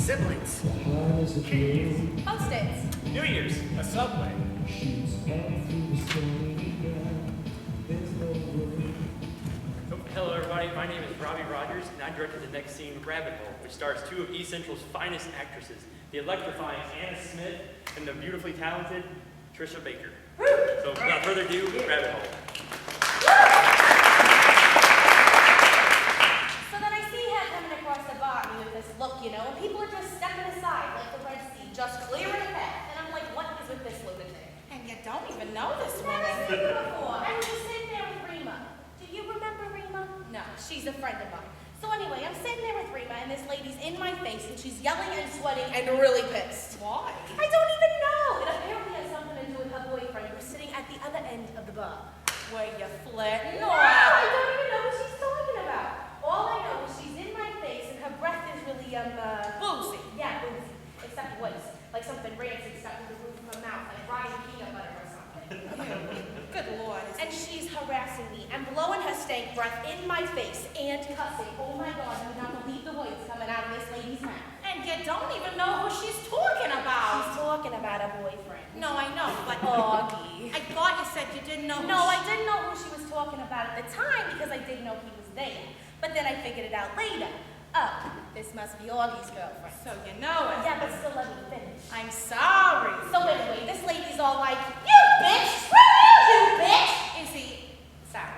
siblings. Keys. Post-its. New Year's. A subway. Hello everybody, my name is Robbie Rogers, and I directed the next scene, Rabbit Hole, which stars two of East Central's finest actresses, the electrifying Anna Smith and the beautifully talented Trisha Baker. So without further ado, Rabbit Hole. So then I see her coming across the bar at me with this look, you know, and people are just stepping aside like the Red Sea, just clearing a path. And I'm like, what is with this lunatic? And you don't even know this Never woman. seen her before. I was just sitting there with Rima. Do you remember Rima? No, she's a friend of mine. So anyway, I'm sitting there with Rima, and this lady's in my face, and she's yelling and sweating and really pissed. Why? I don't even know. It apparently has something to do with her boyfriend who's sitting at the other end of the bar. Were you flirting? No, I don't even know what she's talking about. All I know is she's in my face, and her breath is really, Boozy. Yeah, boozy. Except voice. Like something rancid stuck in the roof of her mouth, like rotten peanut butter or something. Good Lord. And she's harassing me and blowing her stank breath in my face and cussing. Oh my God, you would not believe the words coming out of this lady's mouth. And you don't even know who she's talking about. She's talking about her boyfriend. No, I know, but Augie. I thought you said you didn't know. No, I didn't know who she was talking about at the time because I didn't know he was there. But then I figured it out later. Oh, this must be Augie's girlfriend. So you know it. Yeah, but still let me finish. I'm sorry. So anyway, this lady's all like, you bitch! Screw you, bitch! Izzy. Sorry.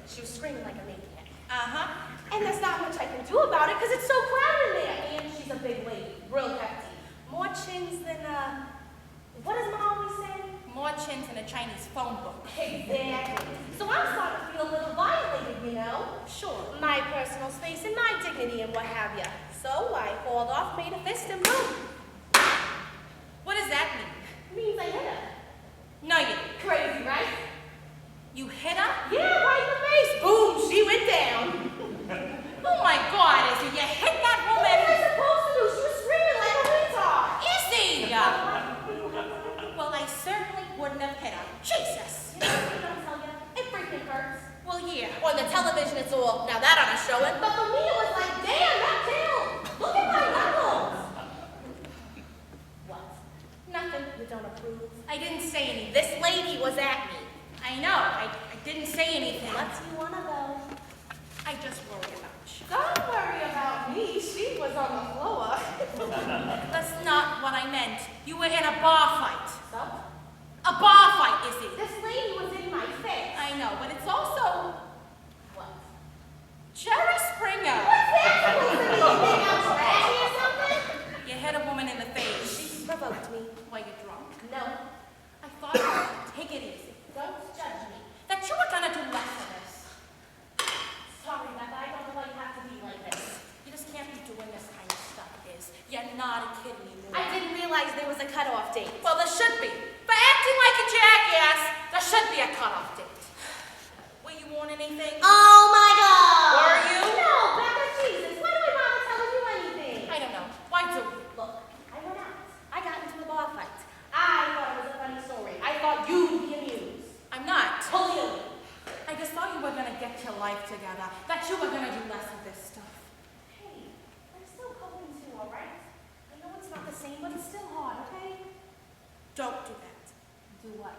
She was screaming like a maniac. Uh-huh. And there's not much I can do about it because it's so crowded in there. And she's a big lady, real hefty. More chins than, what does Mom always say? More chins in a Chinese phone book. Exactly. So I'm starting to feel a little violated, you know? Sure. My personal space and my dignity and what have ya. So I hauled off, made a fist, and boom. What does that mean? Means I hit her. No, you didn't. Crazy, right? You hit her? Yeah, right in the face. Boom, she went down. Oh my God, Izzy, you hit that What was I woman. supposed to do? She was screaming like a retard. Izzy! Well, I certainly wouldn't have hit her. Jesus. You know what I'm gonna tell you? It freaking hurts. Well, yeah. On the television, it's all, now that I'm showing. But for me, it was like, damn, that killed. Look at my knuckles. What? Nothing. You don't approve? I didn't say anything. This lady was at me. I know. I didn't say anything. What do you wanna go? I just worry about you. Don't worry about me. She was on the floor. That's not what I meant. You were in a bar fight. So? A bar fight, Izzy. This lady was in my face. I know, but it's also What? Jerry Springer. What's that supposed to mean? You think I'm trashy or something? You hit a woman in the face. She provoked me. Were you drunk? No. I thought you would take it easy. Don't judge me. That you were gonna do less of this. Sorry, Beth, I don't know why you have to be like this. You just can't be doing this kind of stuff, Iz. You're not a kid anymore. I didn't realize there was a cutoff date. Well, there should be. For acting like a jackass, there should be a cutoff date. Were you on anything? Oh my God! Were you? No, Becca, Jesus, why do I bother telling you anything? I don't know. Why do? Look, I went out. I got into a bar fight. I thought it was a funny story. I thought you'd be amused. I'm not. Clearly. I just thought you were gonna get your life together. That you were gonna do less of this stuff. Hey, I'm still coping too, all right? I know it's not the same, but it's still hard, okay? Don't do that. Do what?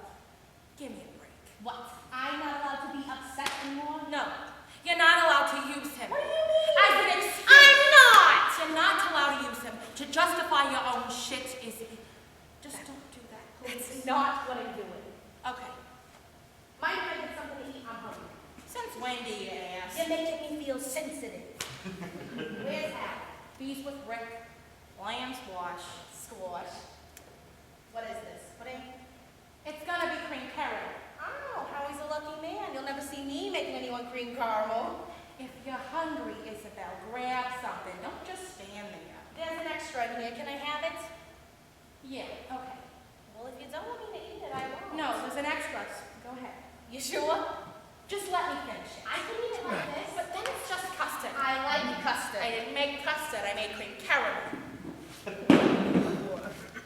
Give me a break. What? I'm not allowed to be upset anymore? No, you're not allowed to use him. What do you mean? As an excuse. I'm not! You're not allowed to use him to justify your own shit, Izzy. Just don't do that, please. That's not what I'm doing. Okay. Mind if I get something to eat? I'm hungry. Since when do you ask? You're making me feel sensitive. Where's Al? Bees with Rick, lamb squash. Squash. What is this? Pudding? It's gonna be cream caramel. Oh, Howie's a lucky man. You'll never see me making anyone cream caramel. If you're hungry, Isabel, grab something. Don't just stand there. There's an extra in here. Can I have it? Yeah, okay. Well, if you don't want me to eat it, I won't. No, there's an extra. Go ahead. You sure? Just let me finish it. I can eat it like this. But then it's just custard. I like custard. I didn't make custard, I made cream caramel.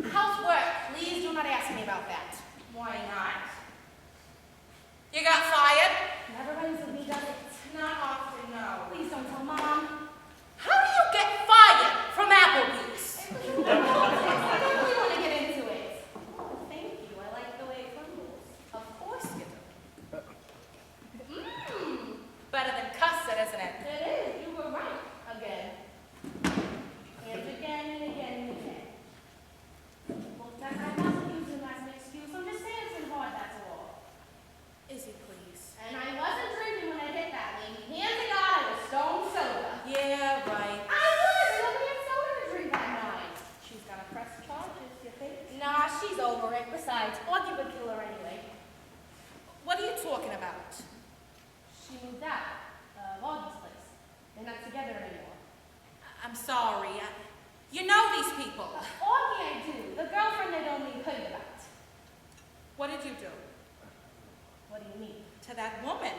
How's work? Please do not ask me about that. Why not? You got fired? Never ends with me, does it? Not often, no. Please don't tell Mom. How do you get fired from moved out. Augie's place. They're not together anymore. I'm sorry. You know these people. Augie I do. The girlfriend I don't need heard about. What did you do What do you mean? to that woman?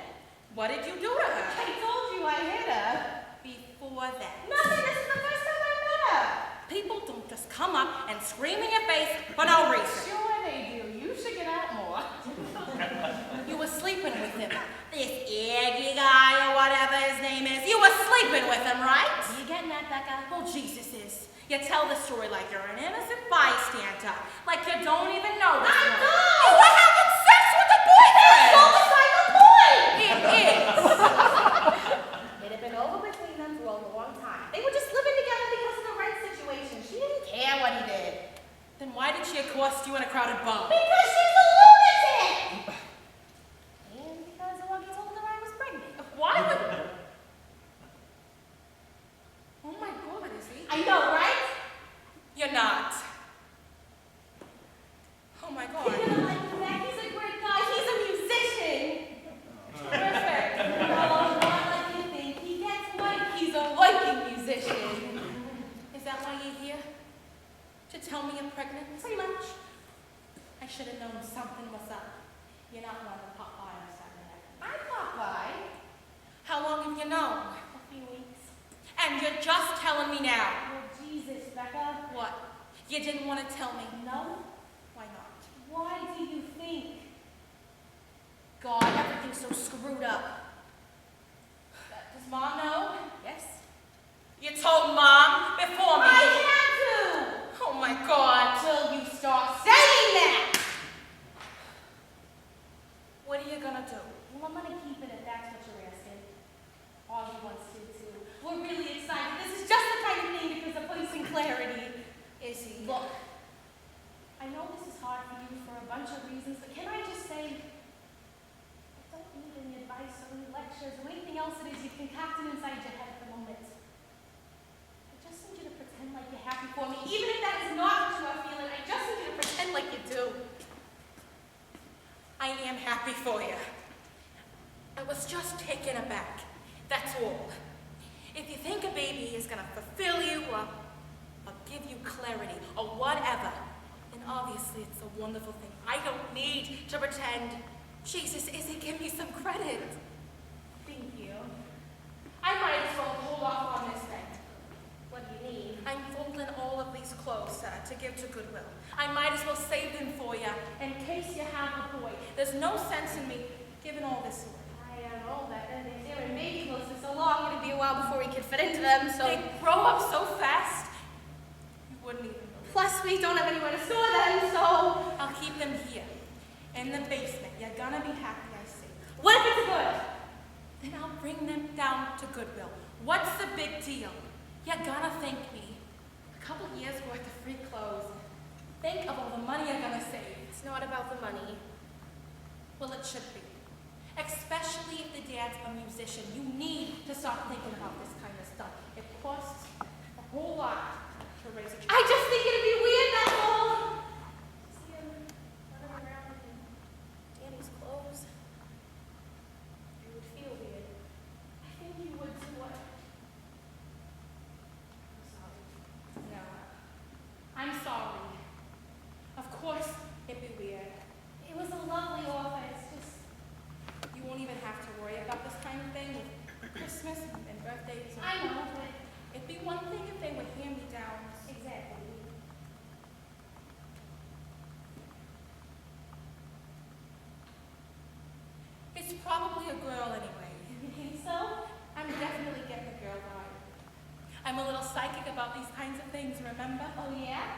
What did you do to her? I told you I hit her. Before that. Nothing, this is the first time I met her. People don't just come up and scream in your face for no reason. Sure they do. You should get out more. You were sleeping with him. This Aggie guy or whatever his name is. You were sleeping with him, right? You getting that, Becca? Well, Jesus is. You tell the story like you're an innocent bystander. Like you don't even know this I woman. know! You were having sex with a boyfriend! It's like a boy! It is. It had been over between them for a long time. They were just living together because of the rent situation. She didn't care what he did. Then why did she accost you in a crowded bar? Because she's a lunatic! And because Augie told her I was pregnant. Why would... Oh my God, is he? I know, right? You're not. Oh my You're God. gonna like him back. He's a great guy. He's a musician. Perfect. No, not like you think. He gets white. He's a working musician. Is that why you're here? To tell me you're pregnant? Pretty much. I should have known something was up. You're not one to pop by on Saturday night. I pop by. How long have you known? A few weeks. And you're just telling me now. Well, Jesus, Becca. What? You didn't want to tell me. No? Why not? Why do you think? God, everything's so screwed up. Does Mom know? Yes? You told Mom before me. I had to! Oh my God. Until you start saying that! What are you gonna do? Well, I'm gonna keep it if that's what you're asking. Augie wants to, too. We're really excited. This is just the kind of thing because of voicing clarity. Is he? Look, I know this is hard for you for a bunch of reasons, but can I just say, I don't need any advice or any lectures or anything else it is you've concocted inside your head at the moment. I just need you to pretend like you're happy for me, even if that is not what you are feeling. I just need you to pretend like you do. I am happy for you. I was just taken aback. That's all. If you think a baby is gonna fulfill you or give you clarity or whatever, then obviously it's a wonderful thing. I don't need to pretend. Jesus, Izzy, give me some credit. Thank you. I might as well hold off on this thing. What do you need? I'm folding all of these clothes to give to Goodwill. I might as well save them for you in case you have a boy. There's no sense in me giving all this away. I don't know, Becca. They were in baby clothes for so long, it'd be a while before we could fit into them, so... They grow up so fast, you wouldn't even know. Plus, we don't have anywhere to store them, so... I'll keep them here, in the basement. You're gonna be happy, I see. What if it's good? Then I'll bring them down to Goodwill. What's the big deal? You're gonna thank me. A couple years worth of free clothes. Think of all the money you're gonna save. It's not about the money. Well, it should be. Especially if the dad's a musician. You need to stop thinking about this kind of stuff. It costs a whole lot to raise a child. I just think it'd be weird, that's all. See him running around in Danny's clothes. It would feel weird. I think you would too. I'm sorry. No. I'm sorry. Of course it'd be weird. It was a lovely offer. It's just... You won't even have to worry about this kind of thing with Christmas and birthdays. I know, but... It'd be one thing if they were hand-me-downs. Exactly. It's probably a girl anyway. You think so? I'm definitely getting a girl vibe. I'm a little psychic about these kinds of things, remember? Oh, yeah?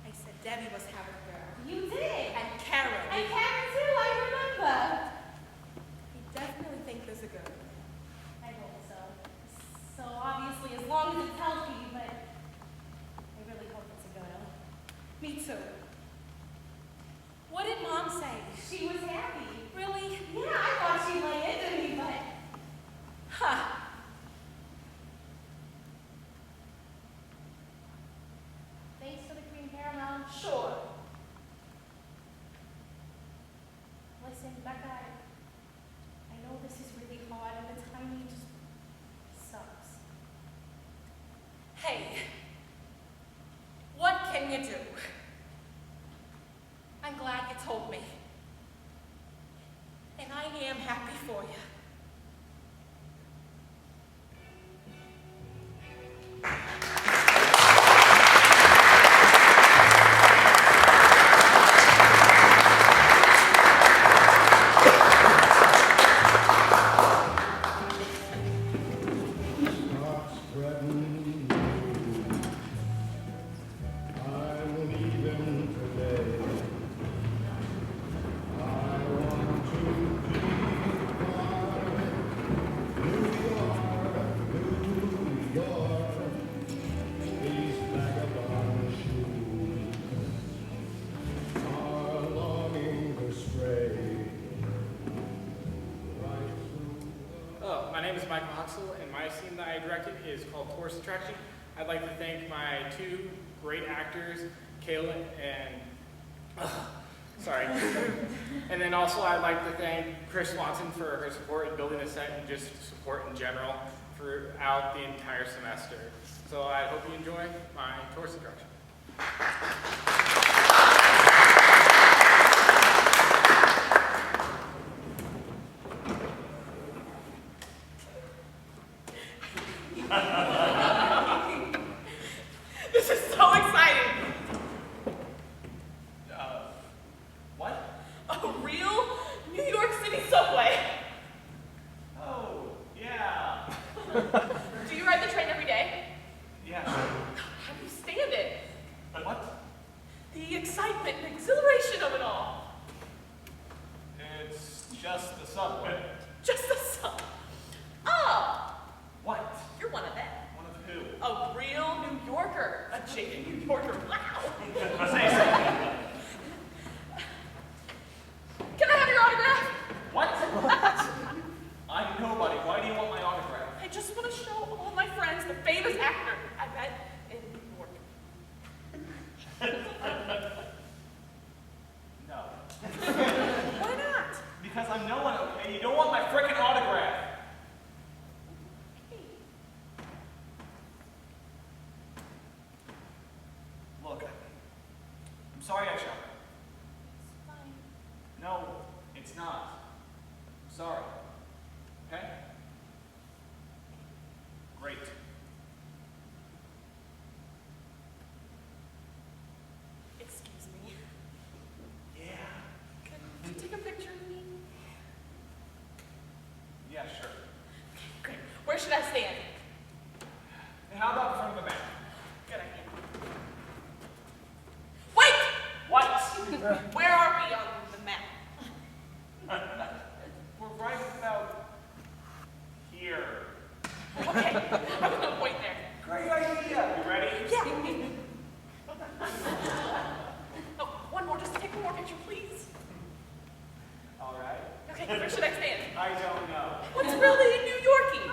I said Debbie was having a girl. You did. And Karen. And Karen, too, I remember. I definitely think there's a girl. I hope so. So obviously, as long as it's healthy, but I really hope it's a girl. Me too. What did Mom say? She was happy. Really? Yeah, I thought she'd lay into me, but Huh. thanks for the cream caramel. Sure. Listen, Becca, I know know this is really hard and the timing just sucks. Hey, what can you do? I'm glad you told me. And I am happy for you. Stop spreading. I will leave them today. I want to be New York, these vagabond shoes are longing to stray right through. My name is Michael Huxell, and my scene that I directed is called Tourist Attraction. I'd like to thank my two great actors, Kayla and, sorry. And then also I'd like to thank Chris Swanson for her support in building the set and just support in general throughout the entire semester. So I hope you enjoy my Tourist Attraction. This is so exciting. What? A real New York City subway. Oh, yeah. Do you ride the train every day? Yeah, How do you stand it? What? The excitement and exhilaration of it all. It's just the subway. Just the sub. Oh, What? you're one of them. One of who? A real New Yorker. A jaded New Yorker. Wow. Say something. Can I have your autograph? What? I'm nobody. Why do you want my autograph? I just want to show all my friends the famous actor I met in New York. No. Why not? Because I'm no one, okay? You don't want my frickin' autograph. Look, I'm sorry I shouted. It's fine. No, it's not. I'm sorry. Okay? Great. Excuse me. Yeah. Can you take a picture of me? Yeah, sure. Great. Where should I stand? And how about in front of the bank? Good idea. Wait! What? Where are we on the map? We're right about here. Okay, I'm gonna point there. Great idea. You ready? Yeah. Oh, one more, just take one more picture, please. All right. Okay, where should I stand? I don't know. What's really New Yorkie?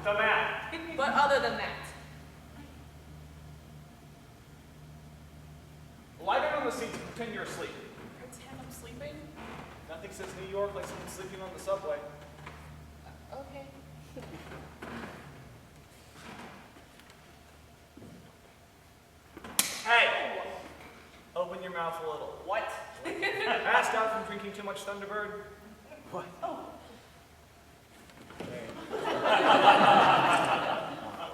The map. But other than that, Lie down on the seat and pretend you're asleep. pretend I'm sleeping. Nothing says New York like someone sleeping on the subway. Okay. Hey! Open your mouth a little. What? Passed out from drinking too much Thunderbird? What? Oh,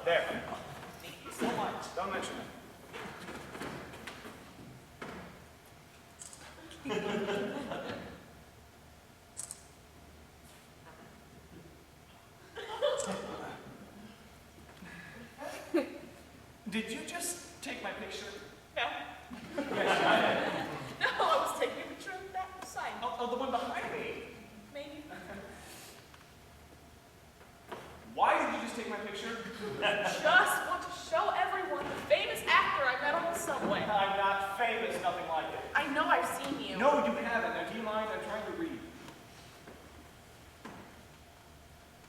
There. So much. Don't mention it. Did you just take my picture? no. Yes, I did. No, I was taking a picture of that sign. Oh, the one behind me. Maybe. Why did you just take my picture? Just want to show everyone the famous actor I met on the subway. I'm not famous, nothing like it. I know I've seen you. No, you haven't. Now, do you mind? I'm trying to read.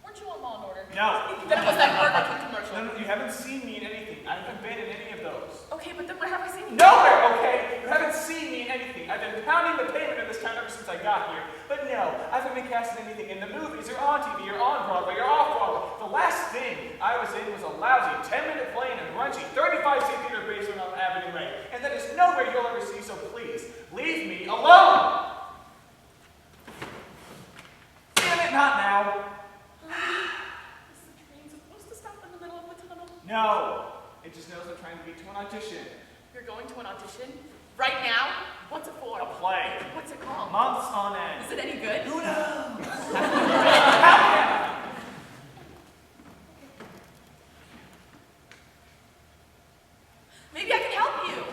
Weren't you on Law and Order? No. Then it was that Burger King commercial. No, you haven't seen me in anything. I haven't been in any of those. Okay, but then where have I seen you? Nowhere, okay? You haven't seen me in anything. I've been pounding the pavement of this town ever since I got here. But no, I haven't been cast in anything in the movies, or on TV, or on Broadway, or off Broadway. The last thing I was in was a lousy 10-minute play in a grungy 35-seat theater basement on Avenue A. And that is nowhere you'll ever see, so please, leave me alone! Damn it, not now. Is the train supposed to stop in the middle of the tunnel? No. It just knows I'm trying to get to an audition. You're going to an audition? Right now? What's it for? A play. What's it called? Months on end. Is it any good? Who knows? Maybe I can help you.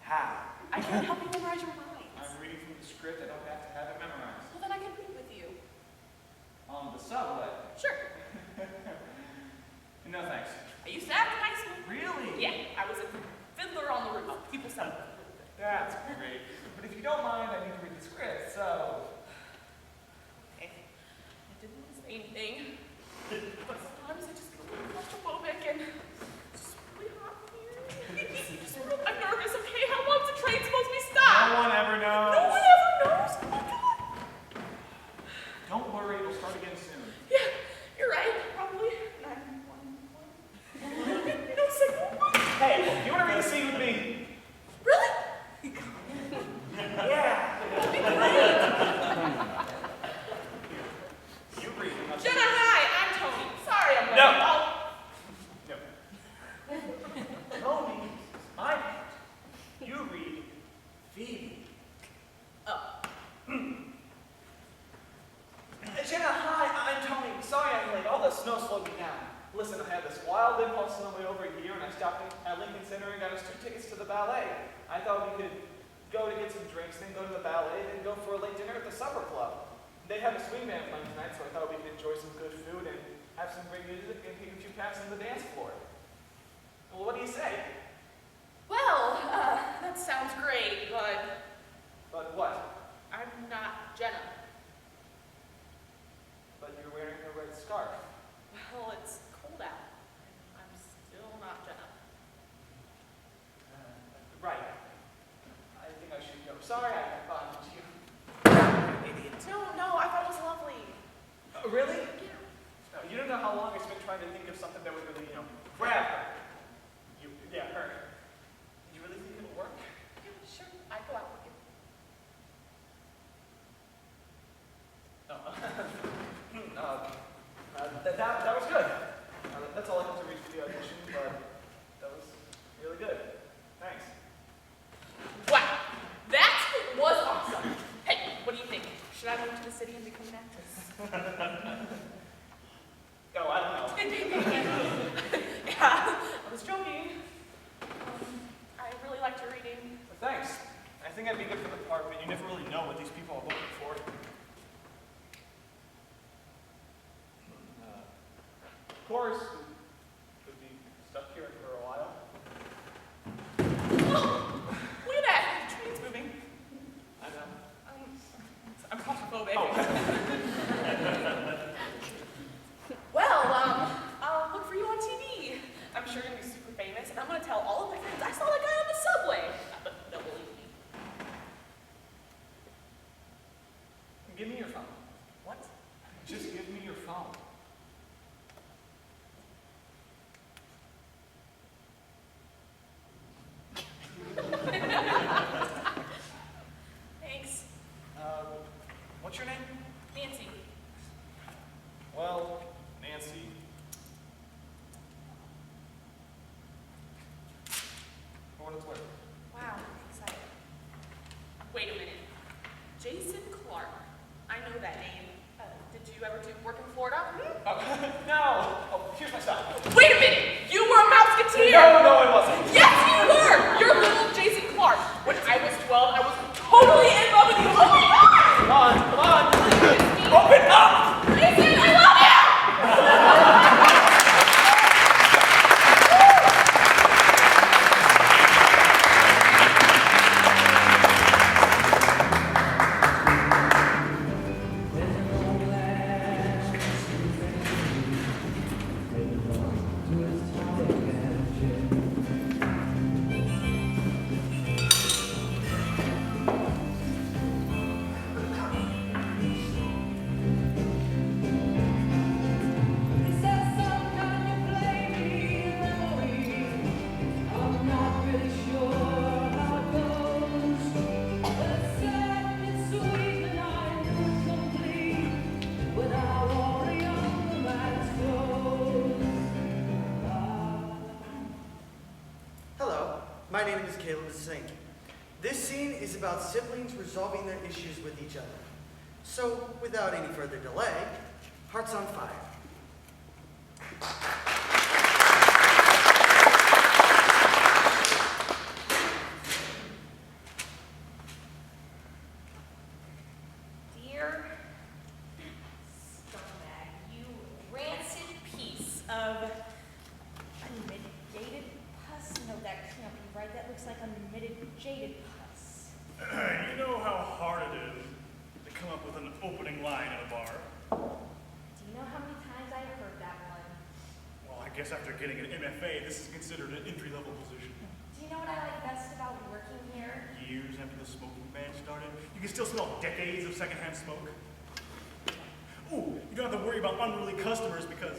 How? I can help you memorize your lines. I'm reading from the script. I don't have to have it memorized. Well, then I can read with you. On the subway. Sure. No thanks. I used to act in high school. Really? Yeah, I was a fiddler on the roof. People said that. That's great. But if you don't mind, I need to read the script, so... Okay. I didn't want to say anything. But sometimes I just get a little claustrophobic and it's just really hot here. I'm nervous. Okay, how long's the train supposed to be stopped? No one ever knows. No one ever knows. Oh my God. Don't worry, it'll start again soon. Yeah, you're right. Probably 911. You don't say one. Hey, you want to read the scene with me? Really? Yeah. That'd be great. You read. Jenna, hi. I'm Tony. Sorry I'm late. No. Oh, No. Tony, my part. You read Phoebe. oh. Jenna, hi, I'm Tony. Sorry I'm late. All the snow slowed me down. Listen, I had this wild impulse on the way over here, and I stopped at Lincoln Center and got us 2 tickets to the ballet. I thought we could go to get some drinks, then go to the ballet, then go for a late dinner at the supper club. They have a swing band playing tonight, so I thought we could enjoy some good food and have some great music and take a few taps on the dance floor. Well, what do you say? Well, that sounds great, but But what? I'm not Jenna. But you're wearing a red scarf. Well, it's cold out. I'm still not Jenna. Right. I think I should go. Sorry I bothered you. Idiot. No, I thought it was lovely. Oh, really? Yeah. No, you don't know how long I spent trying to think of something that would really, grab her. Yeah, her. You really think it'll work? Yeah, sure. I'd go out with you. That was good. That's all I have to read for the audition, but that was really good. Thanks. Wow, that was awesome. Hey, what do you think? Should I move to the city and become an actress? Oh, I don't know. Yeah, I was joking. I really liked your reading. But thanks. I think I'd be good for the part, but you never really know what these people are looking for. Of course, could be stuck here for a while. Oh, look at that. The train's moving. I know. I'm claustrophobic. Oh. Well, I'll look for you on TV. I'm sure you're gonna be super famous, and I'm gonna tell all of my friends I saw that guy on the subway. But they'll believe me. Give me your phone. What? Just give me your phone. Thanks. What's your name? Nancy. Well, Nancy. For what it's worth. Wow, excited. Wait a minute. Jason Clark. I know that name. Did you ever do work in Florida? Oh, no. Oh, here's my stuff. Wait a minute! You were a Mouseketeer! No, I wasn't. Yes, you were! You're little Jason Clark. When I was 12, I was totally in love with you. Oh my God! Come on, come on. Open up! Jason, I love you! Twist, Caleb is saying. This scene is about siblings resolving their issues with each other. So, without any further delay, Hearts on Fire. Dear scumbag, you rancid piece of unmitigated pus. No, that can't be right. That looks like unmitigated pus. You know how hard it is to come up with an opening line at a bar? Do you know how many times I heard that one? Well, I guess after getting an MFA, this is considered an entry-level position. Do you know what I like best about working here? Years after the smoking ban started, you can still smell decades of secondhand smoke. Ooh, you don't have to worry about unruly customers because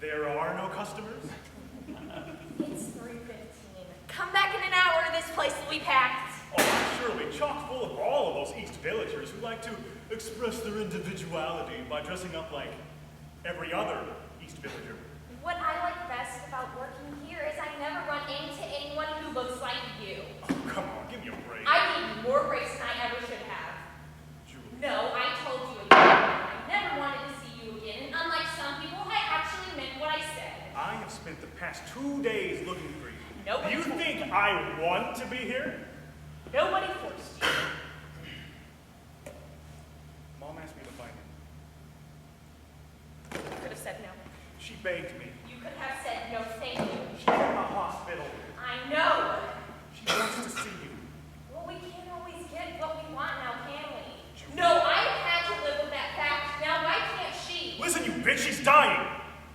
there are no customers. It's 3:15. Come back in an hour, this place will be packed. Oh, surely, chock full of all of those East Villagers who like to express their individuality by dressing up like every other East Villager. What I like best about working here is I never run into anyone who looks like you. Oh, come on, give me a break. I need more breaks than I ever should have. Julie. No, I told you again. I never wanted to see you again, and unlike some people, I actually meant what I said. I have spent the past 2 days looking for you. Nobody Do you think I want to be here? Nobody forced you. Mom asked me to find you. You could have said no. She begged me. You could have said no, thank you. She's in a hospital. I know. She wants to see you. Well, we can't always get what we want now, can we? No, I had to live with that fact. Now, why can't she? Listen, you bitch, she's dying.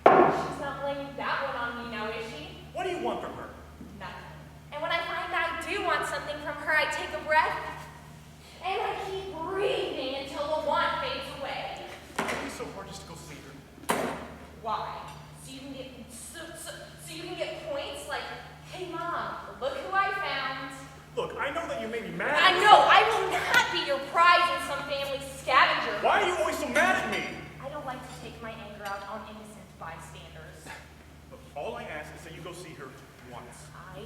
She's not blaming that one on me now, is she? What do you want from her? Nothing. And when I find I do want something from her, I take a breath, and I keep breathing until the want fades away. It'd be so hard just to go see her. Why? So you can get points like, hey mom, look who I found. Look, I know that you may be mad. I know, I will not be your prize in some family scavenger. Why are you always so mad at me? I don't like to take my anger out on innocent bystanders. Look, all I ask is that you go see her once. I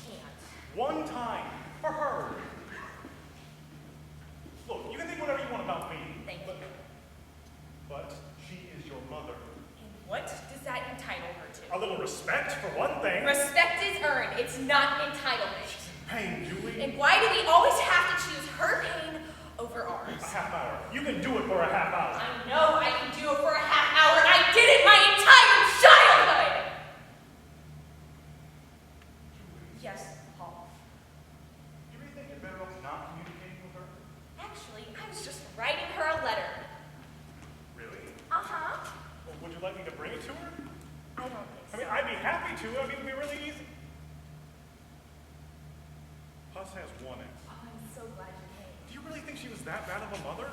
can't. One time. For her. Look, you can think whatever you want about me. Thank you. But she is your mother. And what does that entitle her to? A little respect, for one thing. Respect is earned, it's not entitlement. Pain, Julie. And why do we always have to choose her pain over ours? A half hour. You can do it for a half hour. I know I can do it for a half hour, and I did it my entire childhood! Yes, Paul. You really think you're better off not communicating with her? Actually, I was just writing her a letter. Really? Uh-huh. Well, would you like me to bring it to her? I don't think so. I mean, I'd be happy to. I mean, it'd be really easy. Pus has one X. Oh, I'm so glad you came. Do you really think she was that bad of a mother?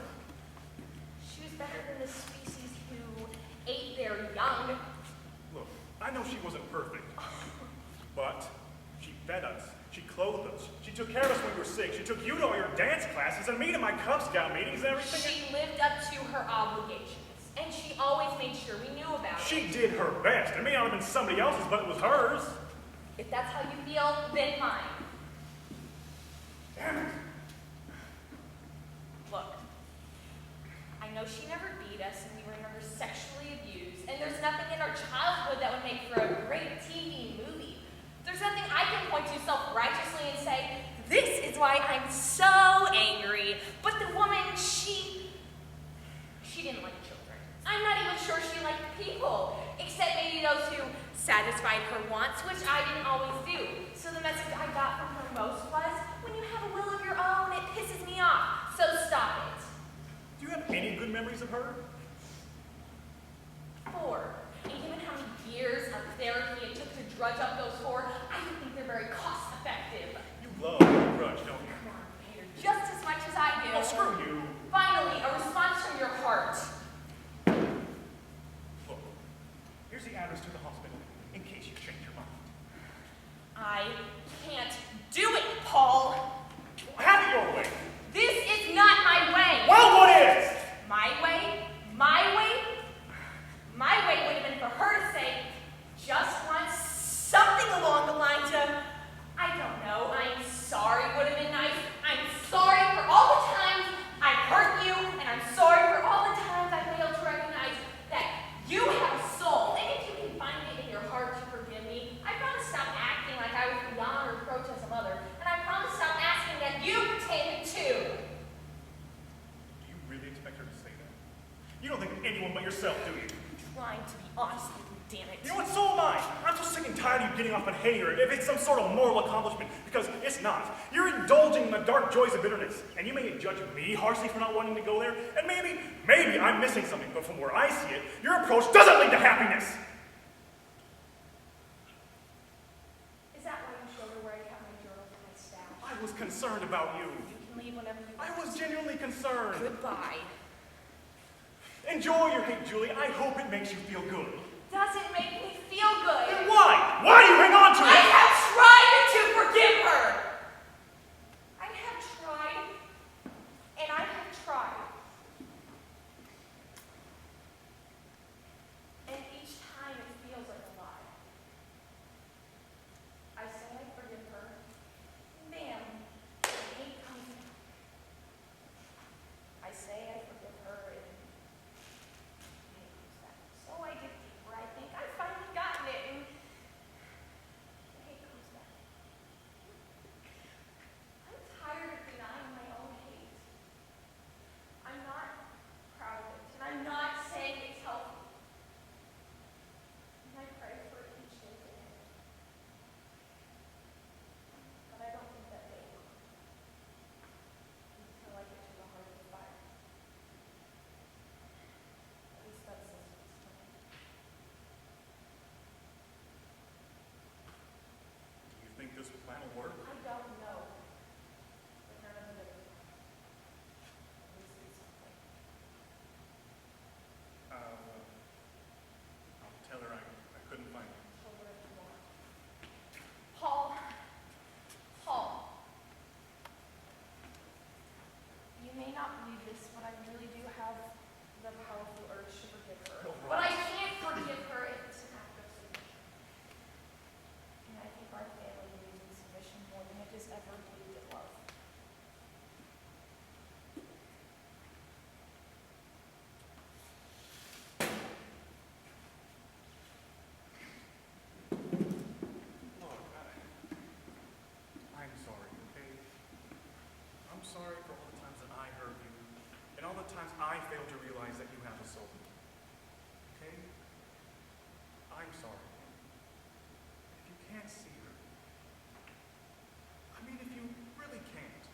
She was better than the species who ate their young. Look, I know she wasn't perfect. But she fed us. She clothed us. She took care of us when we were sick. She took you to all your dance classes and me to my Cub Scout meetings and everything. She lived up to her obligations. And she always made sure we knew about it. She did her best. It may not have been somebody else's, but it was hers. If that's how you feel, then fine. Damn it. Look, I know she never beat us and we were never sexually abused, and there's nothing in our childhood that would make for a great TV movie. There's nothing I can point to self-righteously and say, this is why I'm so angry. But the woman, she didn't like children. I'm not even sure she liked people, except maybe those who satisfied her wants, which I didn't always do. So the message I got from her most was, when you have a will of your own, it pisses me off, so stop it. Do you have any good memories of her? 4. And given how many years of therapy it took to drudge up those 4, I don't think they're very cost effective. You love a grudge, don't you? Come on, Peter, just as much as I do. Oh, screw you. Finally, a response from your heart. Look, here's the address to the hospital, in case you change your mind. I can't do it, Paul. Have it your way. This is not my way. Well, what is? My way, yourself, do you? Trying to be honest with you, damn it. You know what, so am I. I'm so sick and tired of you getting off on hating her if it's some sort of moral accomplishment, because it's not. You're indulging in the dark joys of bitterness, and you may judge me harshly for not wanting to go there, and maybe I'm missing something, but from where I see it, your approach doesn't lead to happiness. Is that why you showed her where I kept my journal for my stash? I was concerned about you. You can leave whenever you I want. was genuinely concerned. Goodbye. Enjoy your hate, Julie. I hope it makes you feel good. Doesn't make me feel good. Then why? Why do you hang on to I it? have tried to forgive her. I have tried, and I have tried. And each time it feels like a lie. I say I forgive her. Bam. The hate comes back. I say I forgive her, and the hate comes back. So I dig deeper. I think I've finally gotten it, and the hate comes back. I'm tired of denying my own hate. I'm not proud of it, and I'm not saying it's healthy. And I pray for it each day to end. But I don't think that day will come until I get to the heart of the fire. At least that's this one's time. Do you think this plan will work? I don't know. But none of it is. At least it's something. I'll tell her I couldn't find it. Tell her if you want. Paul. Paul. You may not believe this, but I really do have the powerful urge to forgive her. Oh, But I right. can't forgive her if it's an act of submission. And I think our family believes in submission more than it has ever believed in love. Look, I'm sorry, okay? I'm sorry for all the times that I hurt you, and all the times I failed to realize that you have a soul. Okay? I'm sorry. If you can't see her, I mean, if you really can't,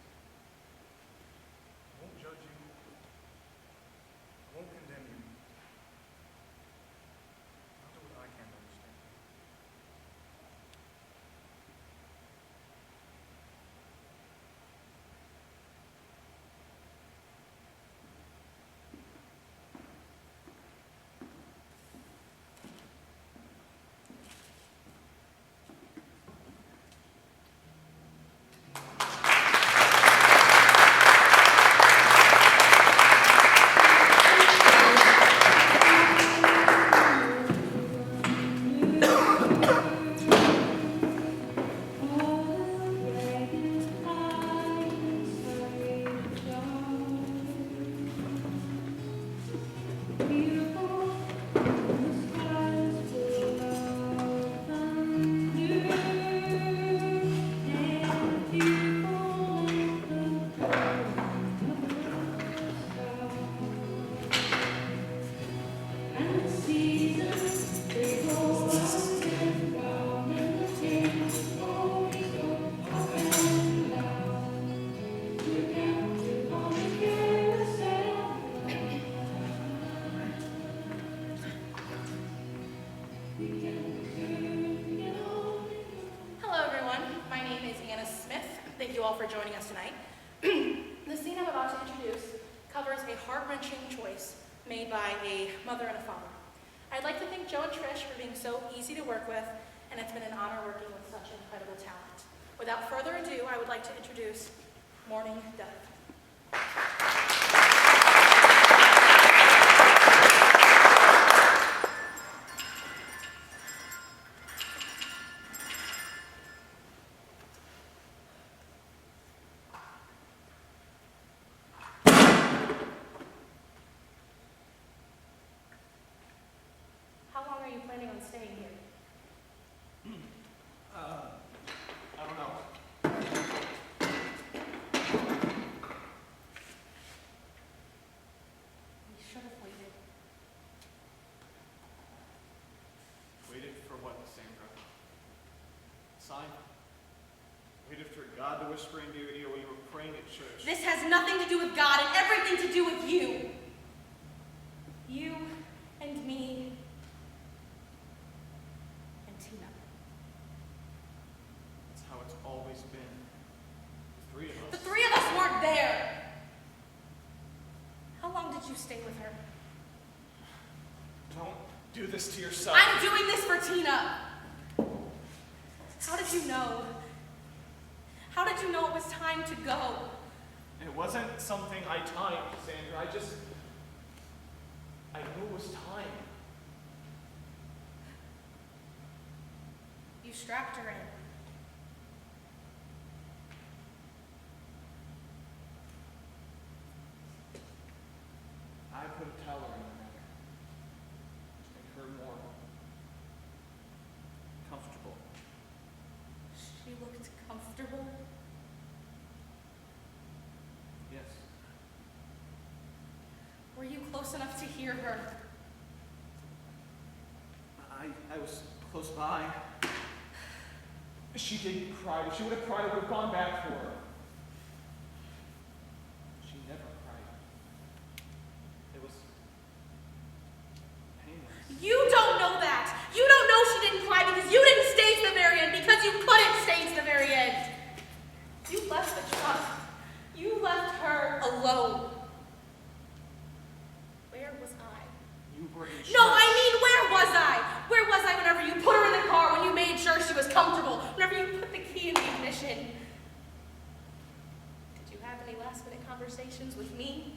I won't judge you. I won't condemn you. I'll do what I can to understand. Hello, everyone. My name is Anna Smith. Thank you all for joining us tonight. The scene I'm about to introduce covers a heart-wrenching choice made by a mother and a father. I'd like to thank Joe and Trish for being so easy to work with, and it's been an honor working with such incredible talent. Without further ado, I would like to introduce Morning Death. How long are you planning on staying here? I don't know. We should have waited. whispering to your ear while you were praying at church. This has nothing to do with God and everything to do with you. You and me and Tina. That's how it's always been. The three of us. The three of us weren't there. How long did you stay with her? Don't do this to yourself. I'm doing this for Tina. How did you know? How did you know it was time to go? It wasn't something I timed, Sandra. I knew it was time. You strapped her in. I put a towel around her neck to make her more comfortable. She looked comfortable. Yes. Were you close enough to hear her? I was close by. She didn't cry. If she would have cried, I would have gone back for her. She never cried. It was painless. You don't know that. You don't know she didn't cry because you didn't stay to the very end, because you couldn't stay to the very end. You left the truck. You left her alone. Where was I? You were in No, I mean, where was I? Where was I whenever you put her in the car, when you made sure she was comfortable, whenever you put the key in the ignition? Did you have any last-minute conversations with me?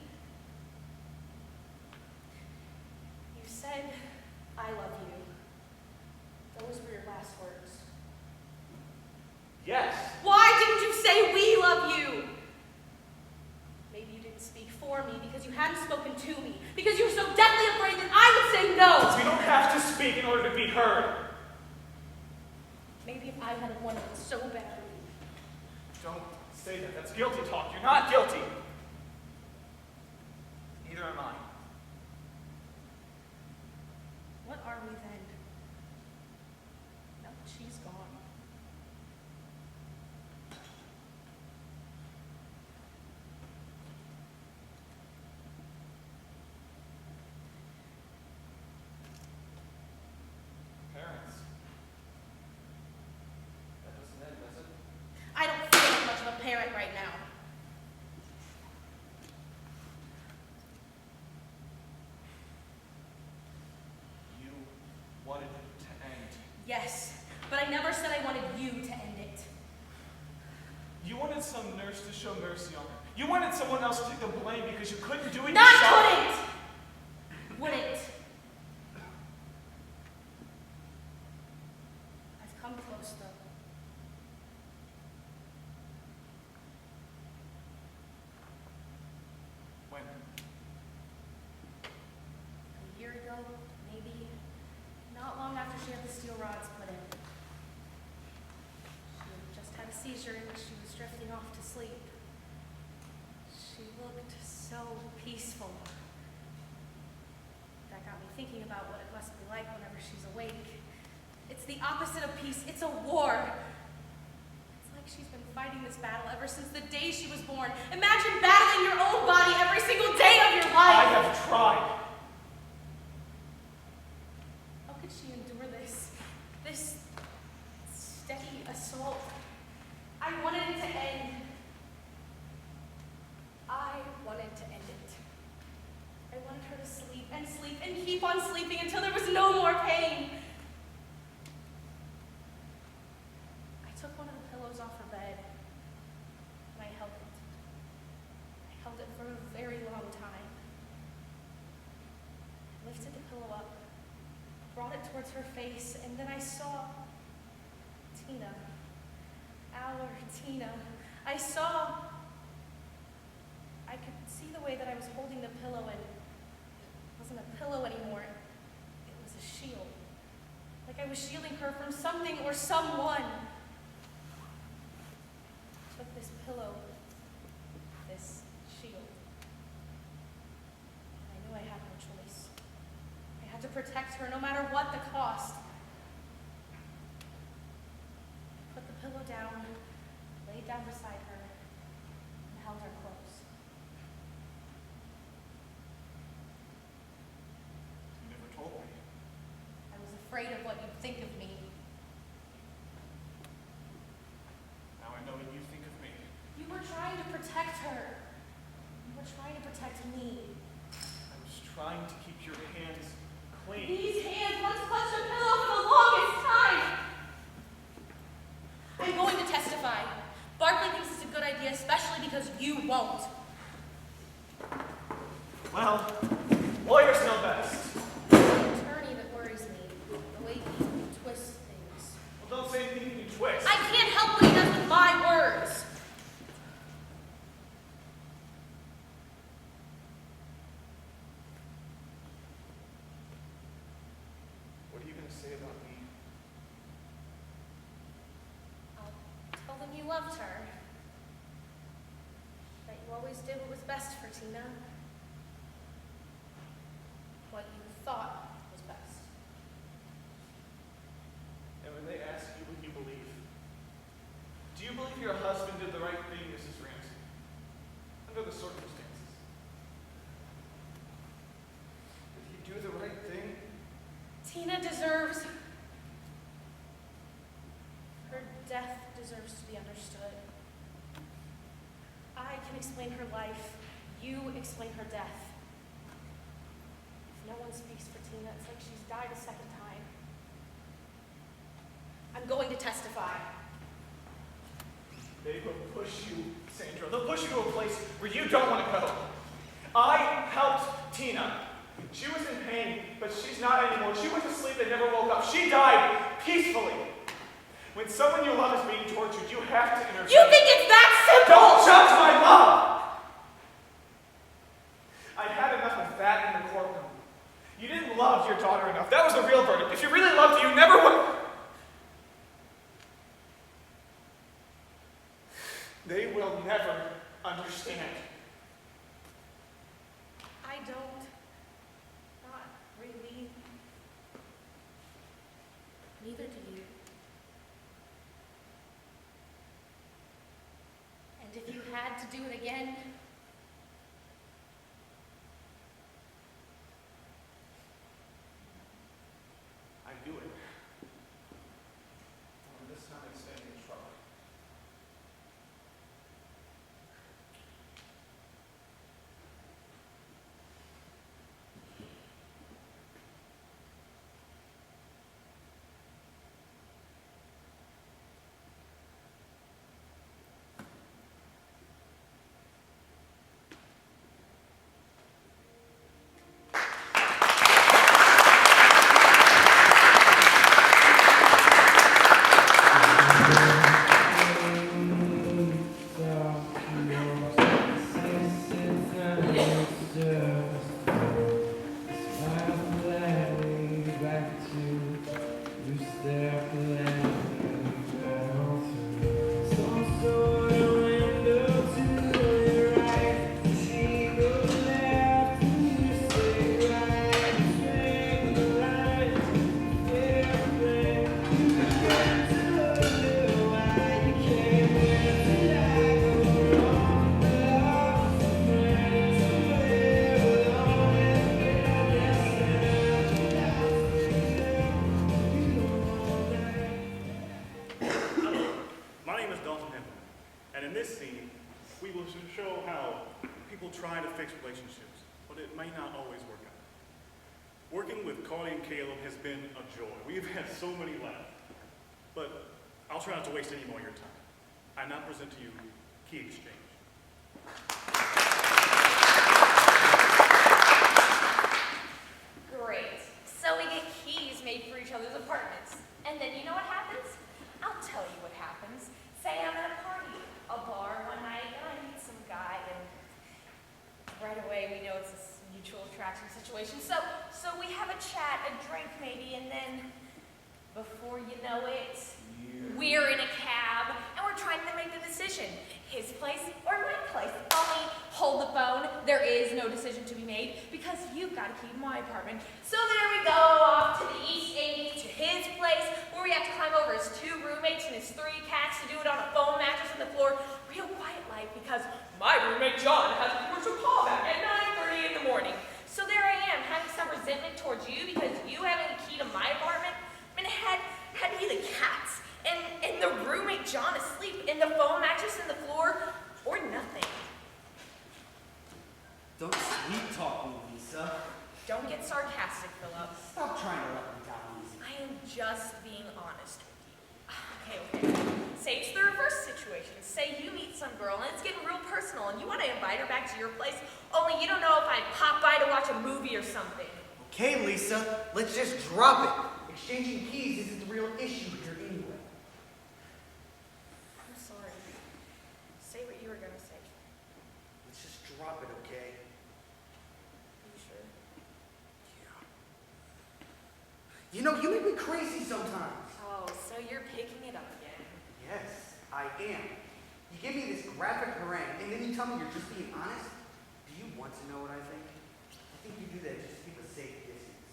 You said, I love you. Those were your last words. Yes. Why didn't you say we love you? Maybe you didn't speak for me because you hadn't spoken to me, because you were so deathly afraid that I would say no. We don't have to speak in order to be heard. Maybe if I hadn't wanted it so badly. Don't say that. That's guilty talk. You're not guilty. Neither am I. What are we then? Now that she's gone. Parents. That doesn't end, does it? I don't feel like much of a parent right now. You wanted it to end. Yes, but I never said I wanted you to end it. You wanted some nurse to show mercy on her. You wanted someone else to take the blame because you couldn't do it Not yourself. couldn't! Wouldn't. I've come close though. When? A year ago, maybe. Not long after she had the steel rods put in. She had just had a seizure in which she was drifting off to sleep. She looked so peaceful. That got me thinking about what it must be like whenever she's awake. It's the opposite of peace. It's a war. It's like she's been fighting this battle ever since the day she was born. Imagine battling your own body every single day of your life. I have tried. How could she endure this? This steady assault? I wanted it to end. I wanted to end it. I wanted her to sleep and keep on sleeping until there was no more pain. I took one of the pillows off her bed and I held it. I held it for a very long time. I lifted the pillow up, brought it towards her face, and then I saw Tina. Our Tina. I could see the way that I was holding the pillow, and it wasn't a pillow anymore. It was a shield. Like I was shielding her from something or someone. I took this pillow, this shield. I knew I had no choice. I had to protect her no matter what the cost. I put the pillow down, laid down beside her, afraid of what you think of me. Now I know what you think of me. You were trying to protect her. You were trying to protect me. I was trying to keep your hands clean. These hands once clutched a pillow for the longest time. I'm going to testify. Barkley thinks it's a good idea, especially because you won't. Well, lawyers know best. It's the attorney that worries me. The way he twists things. Well, don't say anything you can twist. I can't help what he does with my words. What are you going to say about me? I'll tell them you loved her. That you always did what was best for Tina. What you thought was best. And when they ask you what you believe, do you believe your husband did the right thing, Mrs. Ramsey? Under the circumstances. Did he do the right thing? Tina deserves. Her death deserves to be understood. I can explain her life. You explain her death. If no one speaks for Tina, it's like she's died a second time. I'm going to testify. They will push you, Sandra. They'll push you to a place where you don't want to go. I helped Tina. She was in pain, but she's not anymore. She went to sleep and never woke up. She died peacefully. When someone you love is being tortured, you have to intervene. You think it's that simple? Don't judge my love! I had enough of that in the courtroom. You didn't love your daughter enough. That was the real verdict. If you really loved her, you never would. They will never understand. I don't. Not really. Neither do you. And if you had to do it again, I'd do it. Only this time I'd stay in trouble. show how people try to fix relationships, but it may not always work out. Working with Carly and Caleb has been a joy. We've had so many laughs, but I'll try not to waste any more of your time. I now present to you Key Exchange. Great. So we get keys made for each other's apartments. And then you know what happens? I'll tell you what happens. Say I'm at a party, a bar one night, and I meet some guy, and right away we know it's this mutual attraction situation. So we have a chat, a drink maybe, and then before you know it, we're in a cab, and we're trying to make the decision. His place or my place. Only hold the phone. There is no decision to be made because you've got to keep my apartment. So there we go, off to the East 80s, to his place, where we have to climb over his 2 roommates and his 3 cats to do it on a foam mattress on the floor. Real quiet life because my roommate John has a commercial callback at 9:30 in the morning. So there I am, having some resentment towards you because you having the key to my apartment. I'd be the cats, and the roommate John asleep, and the foam mattress in the floor, or nothing. Don't sweet talk me, Lisa. Don't get sarcastic, Philip. Stop trying to let me down easy. I am just being honest with you. Okay. Say it's the reverse situation. Say you meet some girl and it's getting real personal and you want to invite her back to your place, only you don't know if I pop by to watch a movie or something. Okay, Lisa, let's just drop it. Exchanging keys isn't the real issue here anyway. I'm sorry. Say what you were going to say. Let's just drop it, okay? Are you sure? You know, you make me crazy sometimes. Oh, so you're picking it up again. Yes, I am. You give me this graphic harangue, and then you tell me you're just being honest? Do you want to know what I think? I think you do that just to keep a safe distance.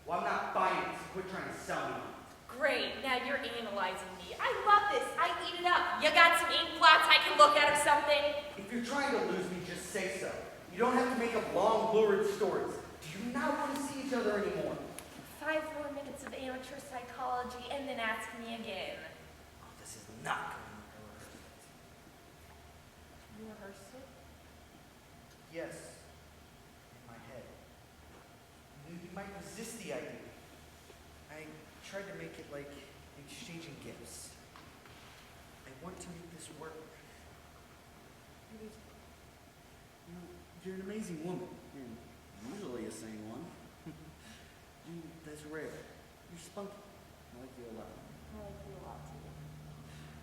Well, I'm not buying it, so quit trying to sell me on it. Great, now you're analyzing me. I love this. I eat it up. You got some ink blots I can look at or something? If you're trying to lose me, just say so. You don't have to make up long, lurid stories. Do you not want to see each other anymore? 5 more minutes of amateur psychology and then ask me again. Oh, this is not going like I rehearsed it. You rehearsed it? Yes, in my head. You might resist the idea. I tried to make it like exchanging gifts. I want to make this work. You're an amazing woman, and usually a sane one. That's rare. You're spunky. I like you a lot. I like you a lot too.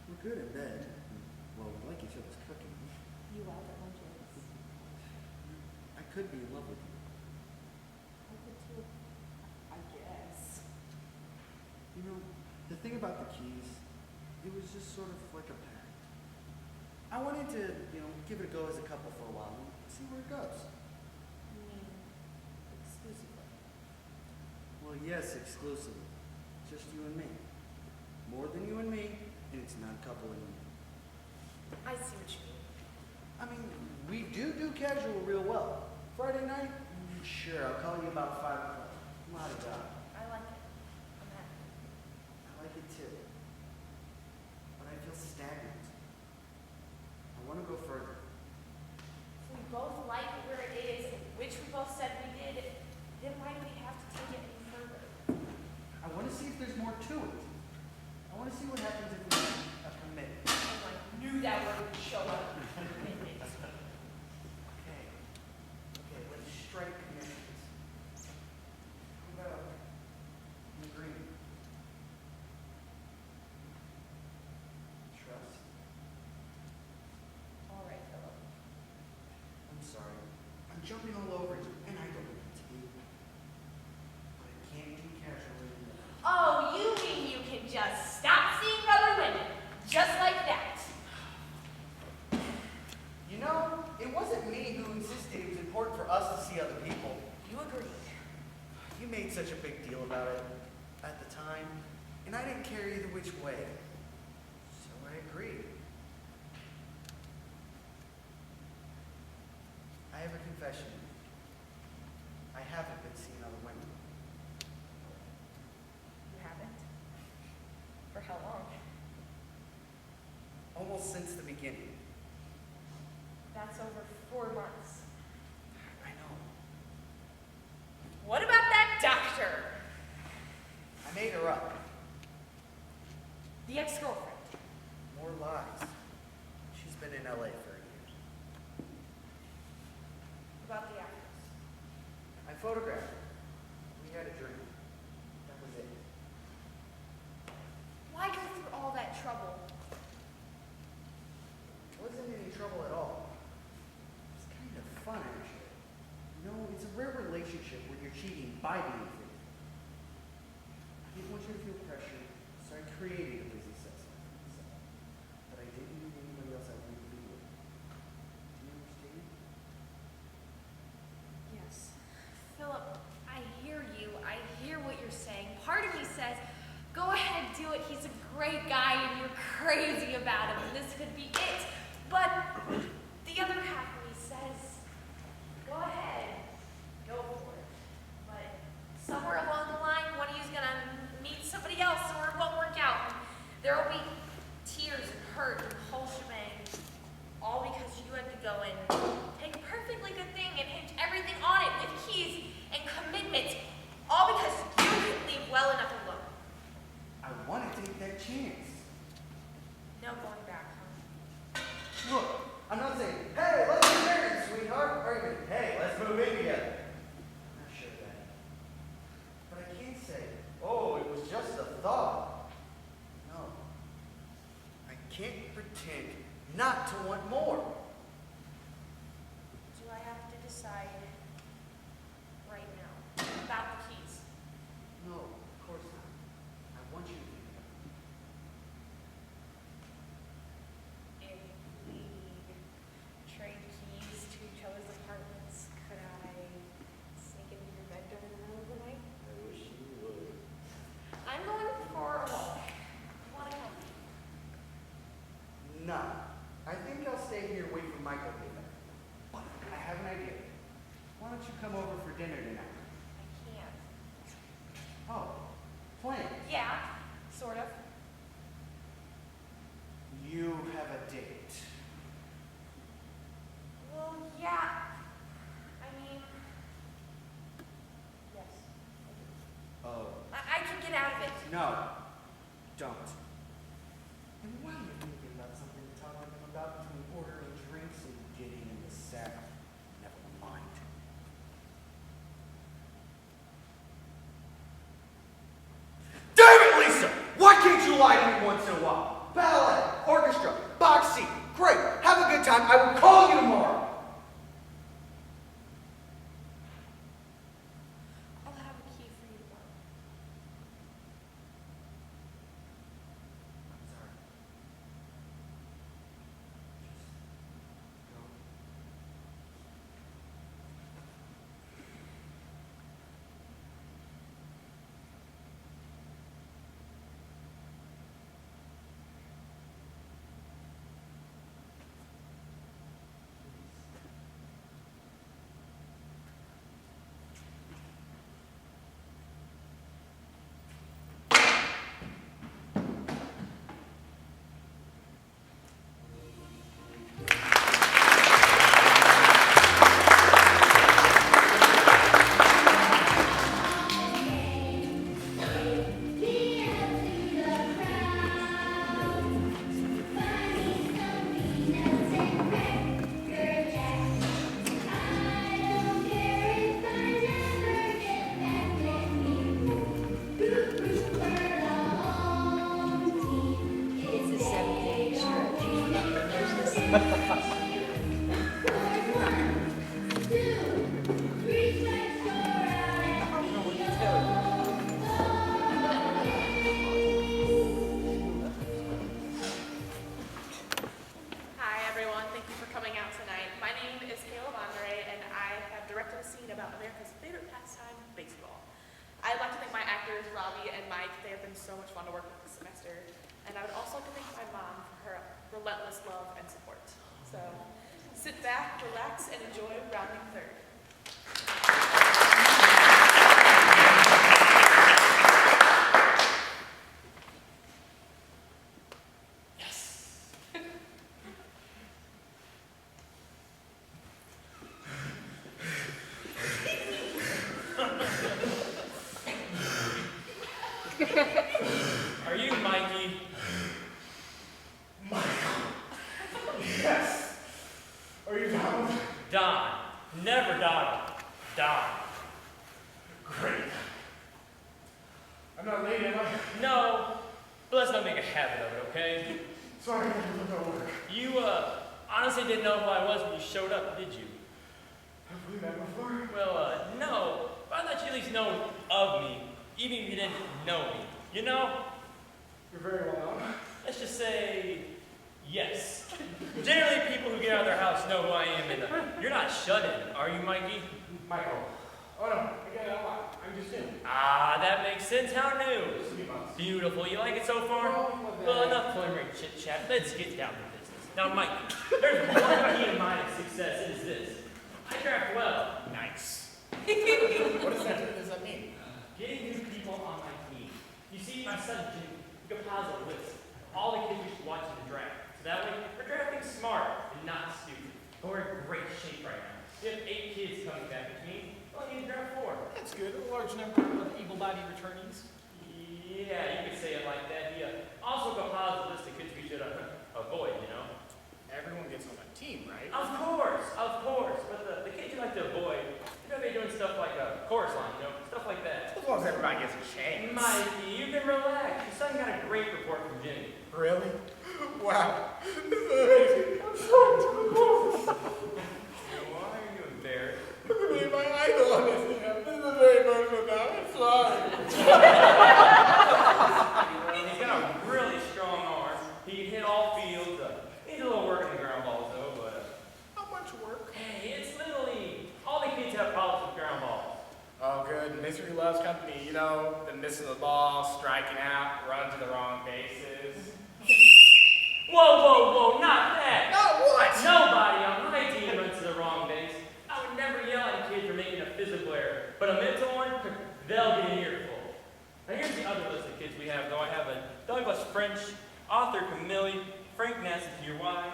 We're good in bed. Well, we like each other's cooking. You laugh at my jokes. I could be in love with you. I could too. I guess. You know, the thing about the keys, it was just sort of like a pact. I wanted to, give it a go as a couple for a while and see where it goes. You mean exclusively? Well, yes, exclusively. Just you and me. More than you and me, and it's not a couple anymore. I see what you mean. I mean, we do casual real well. Friday night? Sure, I'll call you about 5 o'clock. La di da. I like it. I'm happy. I like it too. But I feel stagnant. I want to go further. If we both like it where it is, which we both said we did, then why do we have to take it any further? I want to see if there's more to it. I want to see what happens if we make a commitment. Oh, I knew that word would show up. Commitment. Okay. Okay, let's strike commitments. How about an agreement? Trust. All right, Philip. I'm sorry. I'm jumping all over you, and I don't mean to be. But I can't do casually anymore. Oh, you mean you can just stop seeing other women, just like that? You know, it wasn't me who insisted it was important for us to see other people. You agreed. You made such a big deal about it at the time, and I didn't care either which way. So I agreed. I have a confession. I haven't been seeing other women. You haven't? For how long? Almost since the beginning. That's over 4 months. I know. What about that doctor? I made her up. The ex-girlfriend. More lies. She's been in LA for years. About the actress. I photographed her. We had a drink. That was it. Why go through all that trouble? It wasn't any trouble at all. It's kind of fun, actually. You know, it's a rare relationship where you're cheating by being faithful. I didn't want you to feel pressure, so I created a business success for myself. But I didn't need anybody else I wanted to be with. Do you understand? Yes. Philip, I hear you. I hear what you're saying. Part of me says, go ahead, do it. He's a great guy and you're crazy about him and this could be it. But the other half of me says, go ahead, go for it. But somewhere along the line, one of you's gonna meet somebody else or it won't work decide right now about the keys. No, of course not. I want you to think about it. If we trade keys to each other's apartments, could I sneak into your bed during the middle of the night? I wish you would. I'm going for a walk. Want to come? No. I think I'll stay here and wait for Michael to get back. But I have an idea. Why don't you come over for dinner tonight? I can't. Oh, plan. Yeah, sort of. You have a date. Well, yeah. I mean, yes. Oh. I can get out of it. No. Don't. And why are you thinking about something to talk to him about between ordering drinks and getting in the sack? Never mind. Damn it, Lisa! Why can't you lie to me once in a while? Ballet, orchestra, box seat. Great. Have a good time. I will call you tomorrow. I'll have a key for you tomorrow. I'm sorry. Just go. It's a 7-day Hi, everyone. Thank you for coming out tonight. My name is Caleb Andre, and I have directed a scene about America's favorite pastime, baseball. I'd like to thank my actors, Robbie and Mike. They have been so much fun to work with this semester. And I would also like to thank my mom for her relentless love and support. So sit back, relax, and enjoy rounding third. Are you Mikey? Yes! Are you down? Don. Never Donald. Don. Great. I'm not late, am I? No, but let's not make a habit of it, okay? Sorry, I had to look at work. You, honestly didn't know who I was when you showed up, did you? Have we met before? Well, no, but I thought you at least know of me, even if you didn't know me. You know? You're very well known. Let's just say, yes. Generally, people who get out of their house know who I am, and you're not shut-in, are you, Mikey? Michael. Oh no, again, I'm just in. Ah, that makes sense. How new? Just a few months. Beautiful. You like it so far? Well, Well, enough preliminary chit-chat. Let's get down to business. Now, Mike, there's one key to my success, and it's this. I draft well. Nice. What does that mean? Getting new people on my team. You see, my son Jimmy, he compiles a list of all the kids we should watch in the draft. So that way, we're drafting smart and not stupid. But we're in great shape right now. We have 8 kids coming back between. Well, you need to draft 4. That's good. A large number of able-bodied returnees. Yeah, you could say it like that. He also compiles a list of kids we should avoid, you know? Everyone gets on a team, right? Of course. But the kids you like to avoid, they're doing stuff like a chorus line, you know? Stuff like that. As long as everybody gets a chance. Mikey, you can relax. Your son got a great report from Jimmy. Really? Wow. This is amazing. I'm so Why are you embarrassed? Mystery loves company. You know, the missing the ball, striking out, run to the wrong bases. Whoa, not that! No, what? Nobody on my team runs to the wrong base. I would never yell at a kid for making a physical error, but a mental one, they'll get an earful. Now here's the other list of kids we have, though. I have a Douglas French, Arthur Camilli, Frank Nassetier Wise.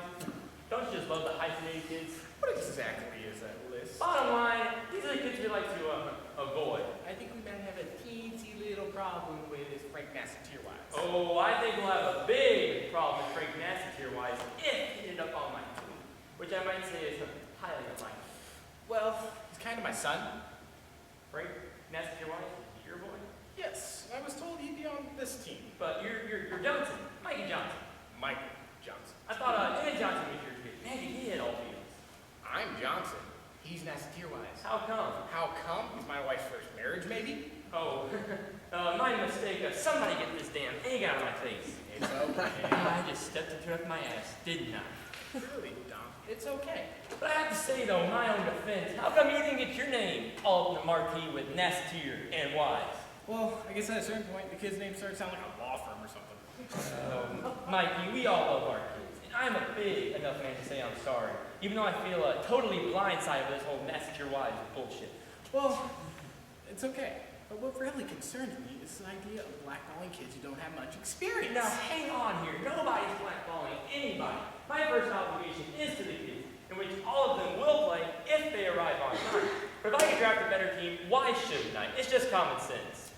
Don't you just love the hyphenated kids? What exactly is that list? Bottom line, these are the kids we like to avoid. I think we might have a teensy little problem with Frank Nassetier Wise. Oh, I think we'll have a big problem with Frank Nassetier Wise if he ended up on my team, which I might say is highly unlikely. Well, he's kind of my son. Frank Nassetier Wise, your boy? Yes, I was told he'd be on this team. But you're Johnson, Mikey Johnson. Michael Johnson. I thought Ed Johnson was your kid. Andy, he had all fields. I'm Johnson. He's Nassetier Wise. How come? How come? He's my wife's first marriage, maybe? Oh, my mistake. Somebody get this damn egg out of my face. It's okay. I just stepped into it with my ass, didn't I? Really, Dom. It's okay. But I have to say, though, in my own defense, how come you didn't get your name all up in the marquee with Nassetier and Wise? Well, I guess at a certain point, the kid's name started sounding like a law firm or something. Mikey, we all love our kids, and I'm a big enough man to say I'm sorry, even though I feel totally blindsided by this whole Nassetier Wise bullshit. Well, it's okay. But what really concerns me is the idea of blackballing kids who don't have much experience. Now, hang on here. Nobody's blackballing anybody. My first obligation is to the kids, in which all of them will play if they arrive on time. But if I can draft a better team, why shouldn't I? It's just common sense.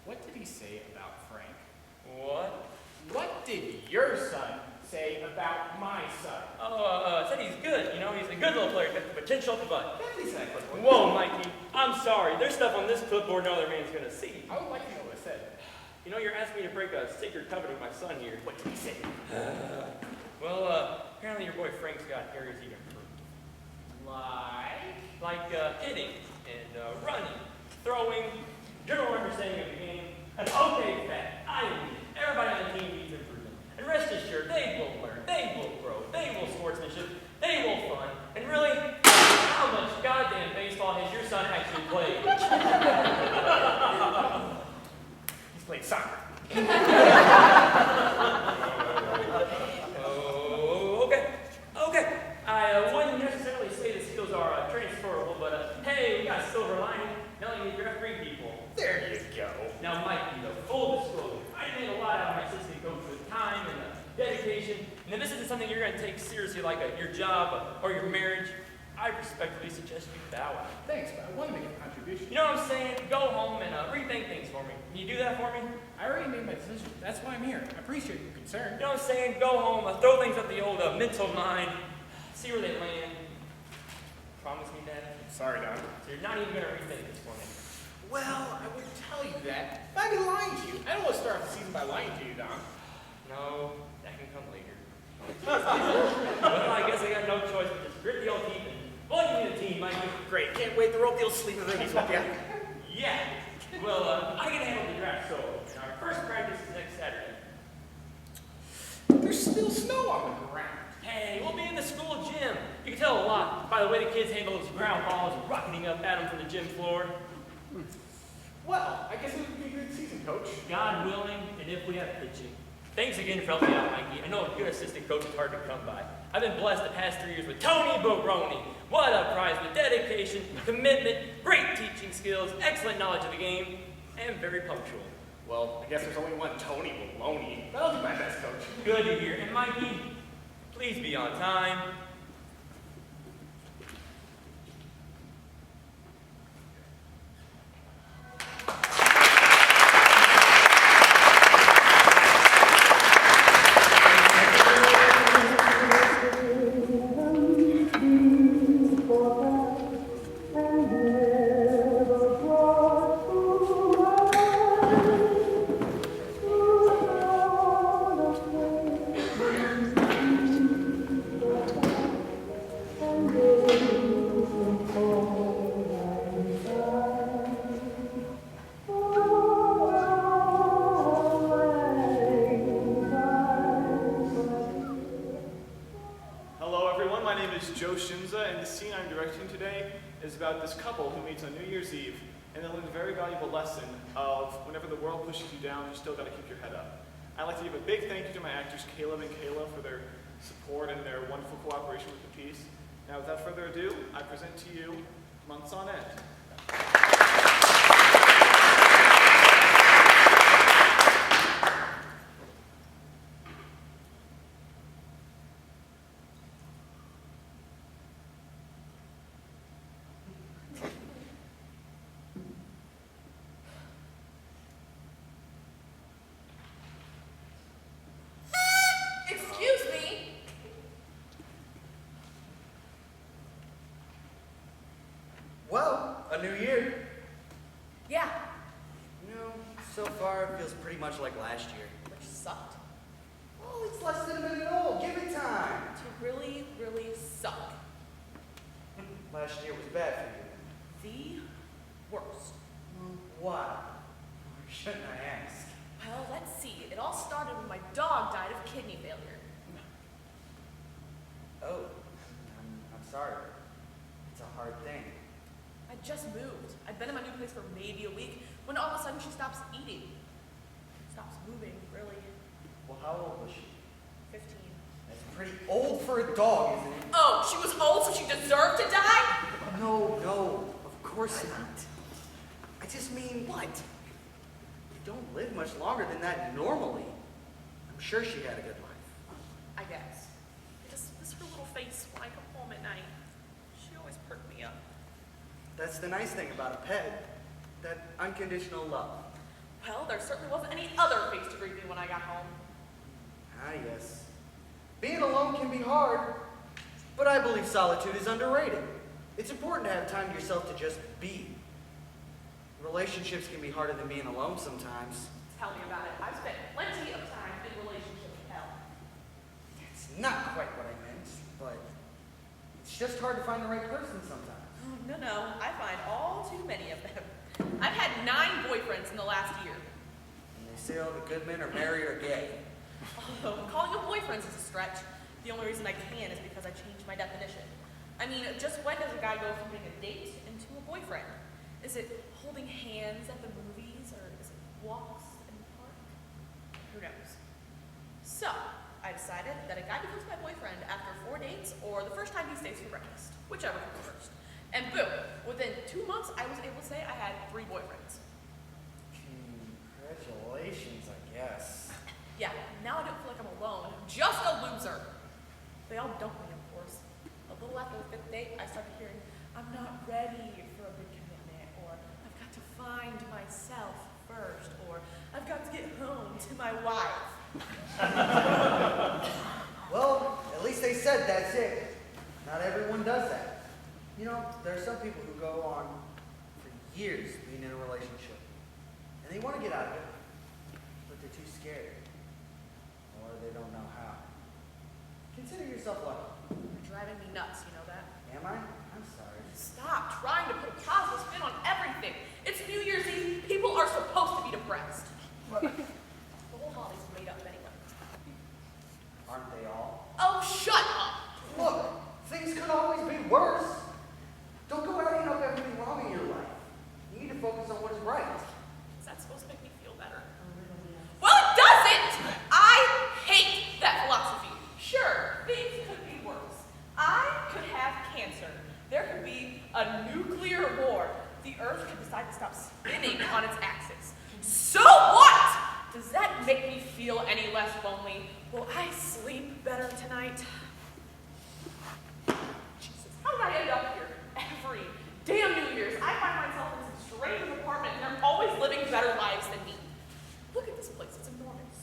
What did he say about Frank? What? What did your son say about my son? Said he's good. You know, he's a good little player, got the potential to butt. At least I clipboard. Whoa, Mikey. I'm sorry. There's stuff on this clipboard no other man's gonna see. I would like to know what it said. You know, you're asking me to break a sacred covenant with my son here. What did he say? Apparently your boy Frank's got areas he can improve. Like hitting and running, throwing, general understanding of the game. And okay, Pat, I admit it. Everybody on the team needs improvement. And rest assured, they will learn, they will grow, they will sportsmanship, they will fun. And really, how much goddamn baseball has your son actually played? He's played soccer. Okay. I wouldn't necessarily say the skills are transferable, but hey, we got a silver lining. Now you need to draft 3 people. There you go. Now, Mikey, though, full disclosure, I made a lot out of my assistant coach with time and dedication. And if this isn't something you're going to take seriously, like your job or your marriage, I respectfully suggest you bow out. Thanks, but I want to make a contribution. You know what I'm saying? Go home and rethink things for me. Can you do that for me? I already made my decision. That's why I'm here. I appreciate your concern. You know what I'm saying? Go home, throw things up the old mental mind, see where they land. Promise me that? Sorry, Don. So you're not even going to rethink this for me. Well, I would tell you that, but I'd be lying to you. I don't want to start the season by lying to you, Don. No, that can come later. Well, I guess I got no choice but just grit the old teeth and bully me the team, Mikey. Great. Can't wait. The rope deal's sleeping roomies with you. Yeah. Well, I can handle the draft solo. And our first practice is next Saturday. There's still snow on the ground. Hey, we'll be in the school gym. You can tell a lot by the way the kids handle those ground balls rocketing up at them from the gym floor. Well, I guess it would be a good season, Coach. God willing, and if we have pitching. Thanks again for helping me out, Mikey. I know a good assistant coach is hard to come by. I've been blessed the past 3 years with Tony Baroni. What a prize with dedication, commitment, great teaching skills, excellent knowledge of the game, and very punctual. Well, I guess there's only one Tony Baloney. But I'll do my best, Coach. Good to hear. And Mikey, please be on time. Joe Shinza, and the scene I'm directing today is about this couple who meets on New Year's Eve. and they learned a very valuable lesson of whenever the world pushes you down, you still got to keep your head up. I'd like to give a big thank you to my actors, Caleb and Kayla, for their support and their wonderful cooperation with the piece. Now, without further ado, I present to you Months on End. Excuse me. Well, a new year. Yeah, You know, so far it feels pretty much like last year. which sucked. Oh, it's less than a minute old. Give it time. To really, really suck. Last year was bad for you. The worst. Well, why? Or shouldn't I ask? Well, let's see. It all started when my dog died of kidney failure. Oh, I'm sorry. It's a hard thing. I just moved. I'd been in my new place for maybe a week when all of a sudden she stops eating. Stops moving, really. Well, how old was she? 15. That's pretty old for a dog, isn't it? Oh, she was old so she deserved to die? No, of course not. I just mean, what? You don't live much longer than that normally. I'm sure she had a good life. I guess. I just miss her little face when I come home at night. She always perked me up. That's the nice thing about a pet. That unconditional love. Well, there certainly wasn't any other face to greet me when I got home. Ah, yes. Being alone can be hard, but I believe solitude is underrated. It's important to have time to yourself to just be. Relationships can be harder than being alone sometimes. Tell me about it. I've spent plenty of time in relationship hell. It's not quite what I meant, but it's just hard to find the right person sometimes. Oh, no. I find all too many of them. I've had 9 boyfriends in the last year. And they say all the good men are married or gay. Although, calling them boyfriends is a stretch. The only reason I can is because I changed my definition. I mean, just when does a guy go from being a date into a boyfriend? Is it holding hands at the movies, or is it walks in the park? Who knows? So, I decided that a guy becomes my boyfriend after 4 dates, or the first time he stays for breakfast, whichever comes first. And boom, within 2 months, I was able to say I had 3 boyfriends. Congratulations, I guess. Yeah, now I don't feel like I'm alone, just a loser. They all dump me, of course. A little after the 5th date, I started hearing, I'm not ready for a big commitment, or I've got to find myself first, or I've got to get home to my wife. Well, at least they said that's it. Not everyone does that. You know, there are some people who go on for years being in a relationship, and they want to get out of it, but they're too scared, or they don't know how. Consider yourself lucky. You're driving me nuts, you know that? Am I? I'm sorry. Stop trying to put a positive spin on everything. It's New Year's Eve. People are supposed to be depressed. The whole holiday's made up anyway. Aren't they all? Oh, shut up! Look, things could always be worse. Don't go adding up everything wrong in your life. You need to focus on what's right. Is that supposed to make me feel better? Well, it doesn't! I hate that philosophy. Sure, things could be worse. I could have cancer. There could be a nuclear war. The Earth could decide to stop spinning on its axis. So what? Does that make me feel any less lonely? Will I sleep better tonight? Jesus, how did I end up here? Every damn New Year's, I find myself in some strange apartment and they're always living better lives than me. Look at this place, it's enormous.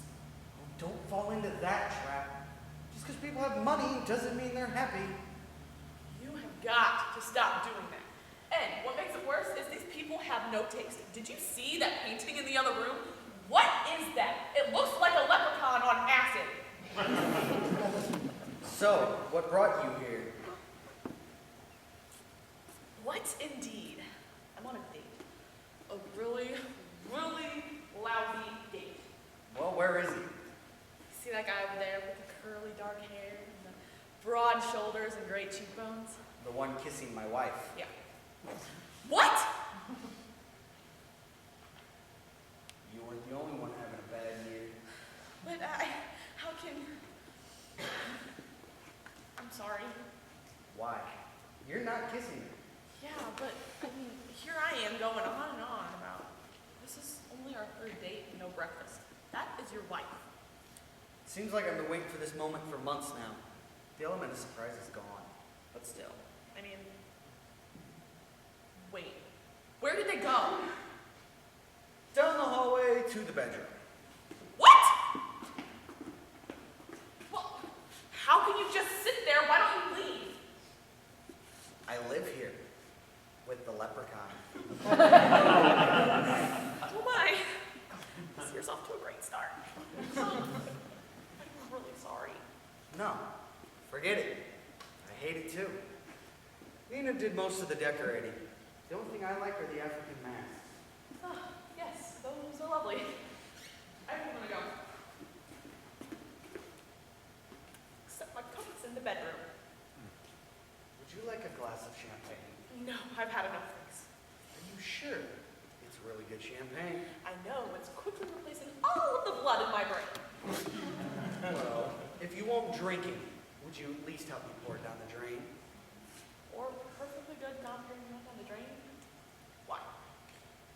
Oh, don't fall into that trap. Just because people have money doesn't mean they're happy. You have got to stop doing that. And what makes it worse is these people have no taste. Did you see that painting in the other room? What is that? It looks like a leprechaun on acid. So, what brought you here? What indeed? I'm on a date. A really, really lousy date. Well, where is he? See that guy over there with the curly dark hair and the broad shoulders and great cheekbones? The one kissing my wife. Yeah. What? weren't the only one having a bad year. But how can... I'm sorry. Why? You're not kissing her. Yeah, but I mean, here I am going on and on about this is only our third date and no breakfast. That is your wife. Seems like I've been waiting for this moment for months now. The element of surprise is gone. But still, I mean, wait, where did they go? Down the hallway to the bedroom. What? Well, how can you just sit there? Why don't you leave? I live here with the leprechaun. Oh my, this year's off to a great start. I'm really sorry. No, forget it. I hate it too. Nina did most of the decorating. The only thing I like are the African masks. Oh, yes, those are lovely. I'm gonna go. Except my cup's in the bedroom. Would you like a glass of champagne? No, I've had enough things. Are you sure? It's really good champagne. I know, it's quickly replacing all of the blood in my brain. Well, if you won't drink it, would you at least help me pour it down the drain? Or perfectly good not drinking that down the drain. Why?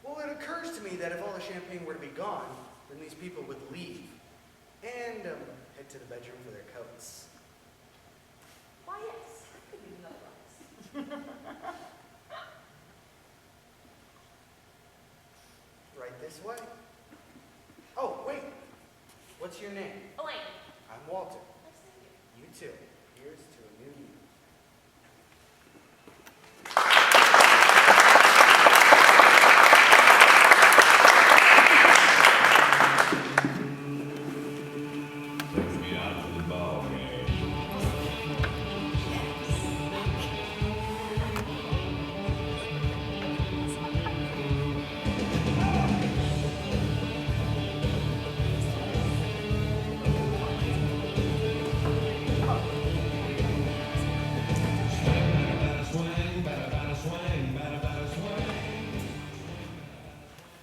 Well, it occurs to me that if all the champagne were to be gone, then these people would leave and head to the bedroom for their coats. Why, yes, I could use another glass. Right this way. Oh, wait. What's your name? Elaine. I'm Walter. Nice to meet you. You too. Here's to a new you.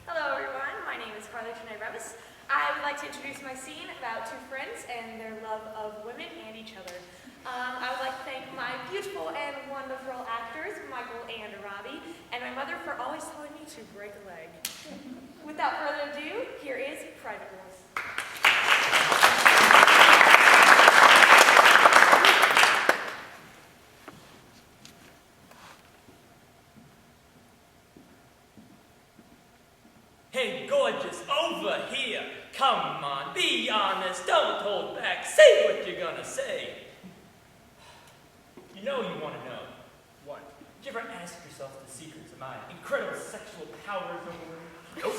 Hello everyone, my name is Carla Janae Revis. I would like to introduce my scene about two friends and their love of women and each other. I would like to thank my beautiful and wonderful actors, Michael and Robbie, and my mother for always telling me to break a leg. Without further ado, here is Private Rules. Hey, gorgeous, over here. Come on, be honest, don't hold back. Say what you're gonna say. You know you want to know. What? Did you ever ask yourself the secrets of my incredible sexual powers over women? Nope.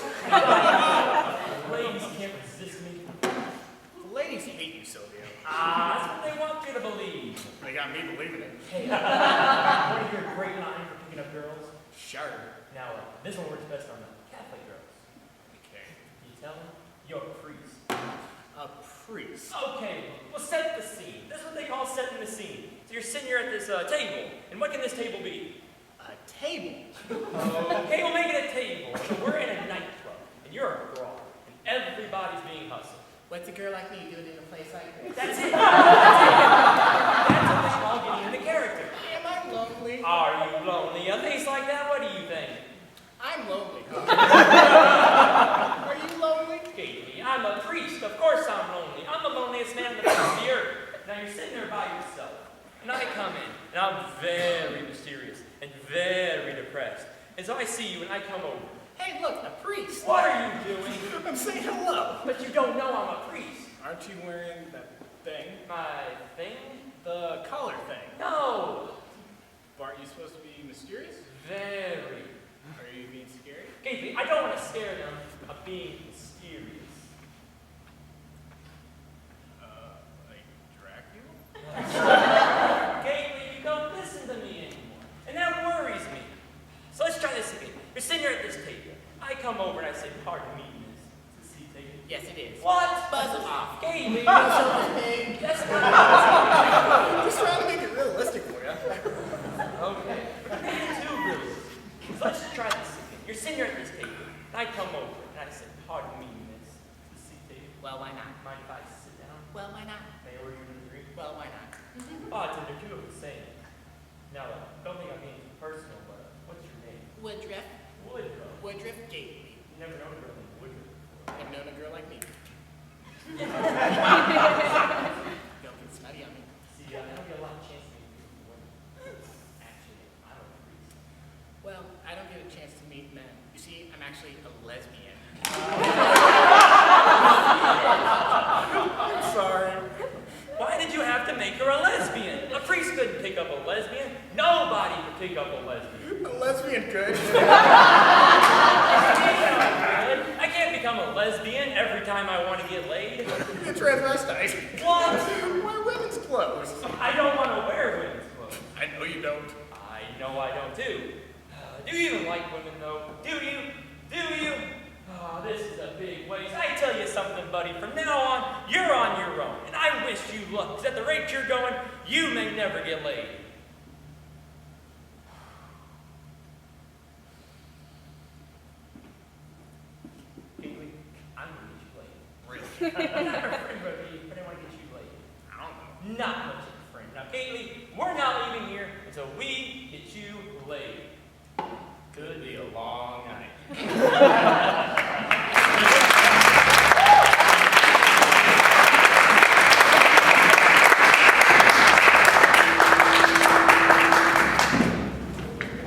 Ladies can't resist me. The ladies hate you, Silvio. That's what they want you to believe. They got me believing it. Hey, want to hear a great line for picking up girls? Sure. Now, this one works best on the Catholic girls. Okay. You tell them you're a priest. A priest. Okay, well, set the scene. That's what they call setting the scene. So you're sitting here at this table, and what can this table be? A table. Okay, we'll make it a table. So we're in a nightclub, and you're a broad, and everybody's being hustled. What's a girl like me doing in a place like this? That's it. That's what they call getting into character. Am I lonely? Are you lonely? A face like that, what do you think? I'm lonely. Are you lonely? Katie, I'm a priest. Of course I'm lonely. I'm the loneliest man on the face of the earth. Now you're sitting there by yourself, and I come in, and I'm very mysterious and very depressed. And so I see you, and I come over. Hey, look, a priest. What are you doing? I'm saying hello. But you don't know I'm a priest. Aren't you wearing that thing? My thing? The collar thing. No. But aren't you supposed to be mysterious? Very. Are you being scary? Katie, I don't want to scare them. I'm being mysterious. Like Dracula? Gately, you don't listen to me anymore. And that worries me. So let's try this again. You're sitting here at this table. I come over and I say, pardon me, miss. Is the seat taken? Yes, it is. What? Buzz them off. Gately, Hey. that's not Just trying to make it realistic for you. okay. Me too, really. So let's try this again. You're sitting here at this table. And I come over and I say, pardon me, miss. Well, why not? Mind if I sit down? Well, why not? May I order you another drink? Well, why not? Bartender, two of the same. Now, don't think I'm being too personal, but what's your name? Woodruff. Woodruff. Woodruff Gately. You never known a girl named Woodruff before. I've known a girl like me. Don't get smutty on me. See, I don't get a lot of chance to meet beautiful women. Actually, I'm a priest. Well, I don't get a chance to meet men. You see, I'm actually a lesbian. I'm sorry. Why did you have to make her a lesbian? A priest couldn't pick up a lesbian. Nobody could pick up a lesbian. A lesbian could. I can't become a lesbian every time I want to get laid. You're a transvestite. What? Wear women's clothes. I don't want to wear women's clothes. I know you don't. I know I don't too. Do you even like women though? Do you? Do you? Oh, this is a big waste. I tell you something, buddy. From now on, you're on your own. And I wish you luck, because at the rate you're going, you may never get laid. Haley, I'm going to get you laid. Really? I'm not a friend, but I want to get you laid. I don't know. Not much of a friend. Now, Kaylee, we're not leaving here until we get you laid. Could be a long night.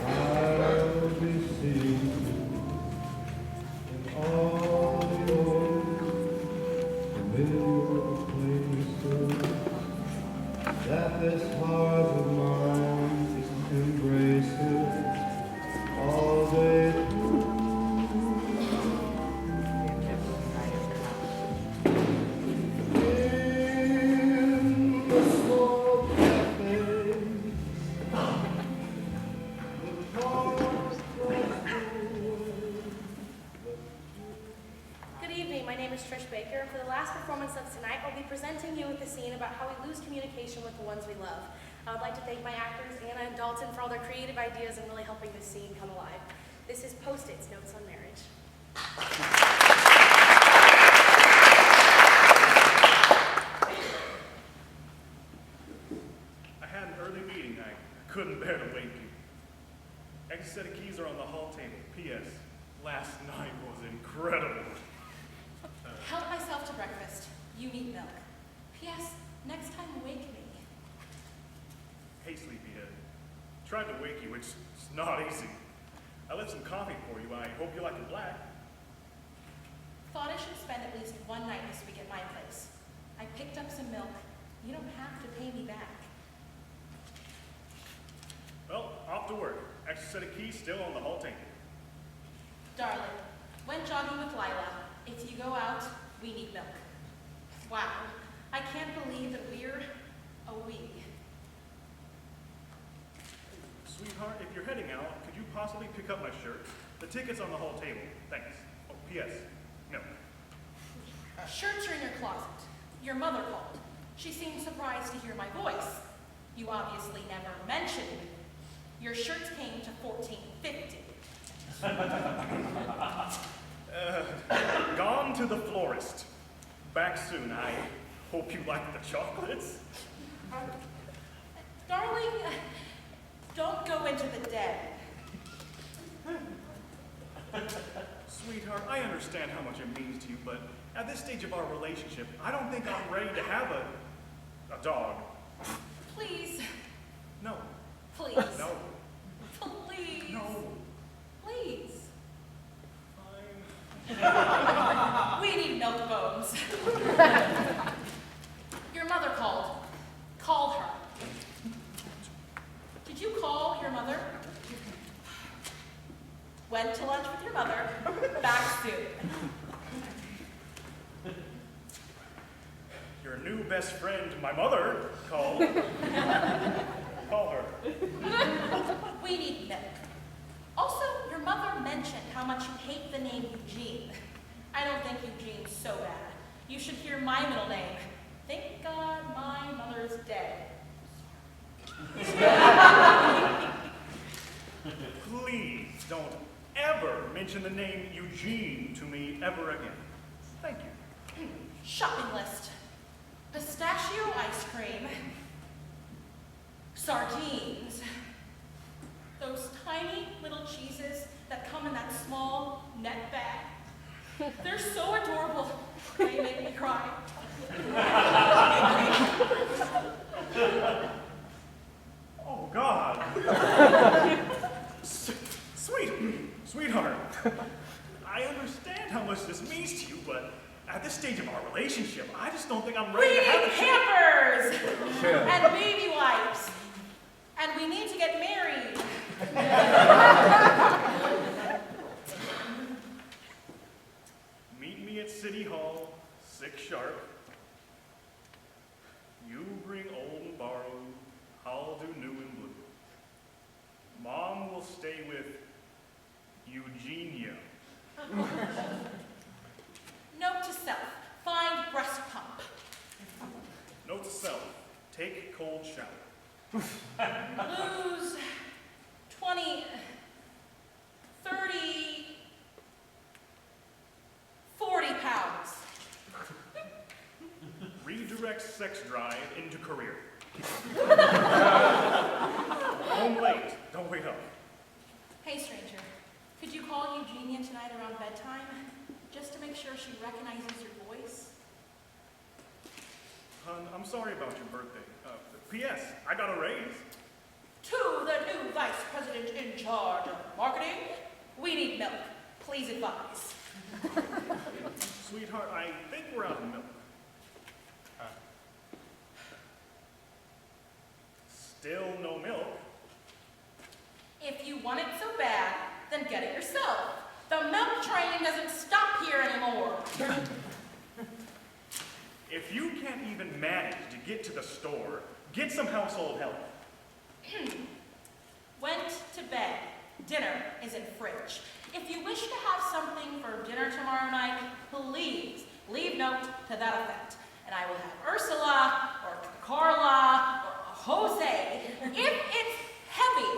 I'll be seen in all the old familiar places that this heart of mine embraces all day through. In the small cafe, the cars cross the way. Good evening, my name is Trish Baker, and for the last performance of tonight, I'll be presenting you with a scene about how we lose communication with the ones we love. I would like to thank my actors, Anna and Dalton, for all their creative ideas and really helping this scene come alive. This is Post-its, Notes on Marriage. I had an early meeting. I couldn't bear to wake you. Extra set of keys are on the hall table. P.S. Last night was incredible. Help myself to breakfast. You need milk. P.S. Next time, wake me. Hey, sleepyhead. Tried to wake you, which is not easy. I left some coffee for you. I hope you like it black. Thought I should spend at least one night this week at my place. I picked up some milk. You don't have to pay me back. Well, off to work. Extra set of keys still on the hall table. Darling, went jogging with Lila. If you go out, we need milk. Wow, I can't believe that we're a we. Sweetheart, if you're heading out, could you possibly pick up my shirt? The ticket's on the hall table. Thanks. Oh, P.S. No. Shirts are in your closet. Your mother called. She seemed surprised to hear my voice. You obviously never mentioned me. Your shirts came to $14.50. Gone to the florist. Back soon. I hope you like the chocolates. Darling, don't go into the dead. Sweetheart, I understand how much it means to you, but at this stage of our relationship, I don't think I'm ready to have a dog. Please, No. please, No. please, No. please. Fine. We need milk bones. Your mother called. Call her. Did you call your mother? Went to lunch with your mother. Back soon. Your new best friend, my mother, called. Call her. We need milk. Also, your mother mentioned how much you hate the name Eugene. I don't think Eugene's so bad. You should hear my middle name. Thank God my mother's dead. Please don't ever mention the name Eugene to me ever again. Thank you. Shopping list. Pistachio ice cream. Sardines. Those tiny little cheeses that come in that small net bag. They're so adorable. They make me cry. Oh, God. Sweetheart, I understand how much this means to you, but at this stage of our relationship, I just don't think I'm We ready to have need a Pampers and baby wipes. And we need to get married. Meet me at City Hall, 6 sharp. You bring old and borrowed, I'll do new and blue. Mom will stay with Eugenia. Note to self, find breast pump. Note to self, take cold shower. Lose 20, 30, 40 pounds. Redirect sex drive into career. Home late, don't wait up. Hey, stranger, could you call Eugenia tonight around bedtime? Just to make sure she recognizes your voice? Hun, I'm sorry about your birthday. P.S. I got a raise. To the new vice president in charge of marketing, we need milk. Please advise. Sweetheart, I think we're out of milk. Still no milk. If you want it so bad, then get it yourself. The milk train doesn't stop here anymore. If you can't even manage to get to the store, get some household help. Went to bed. Dinner is in fridge. If you wish to have something for dinner tomorrow night, please leave note to that effect. And I will have Ursula, or Carla, or Jose. If it's heavy,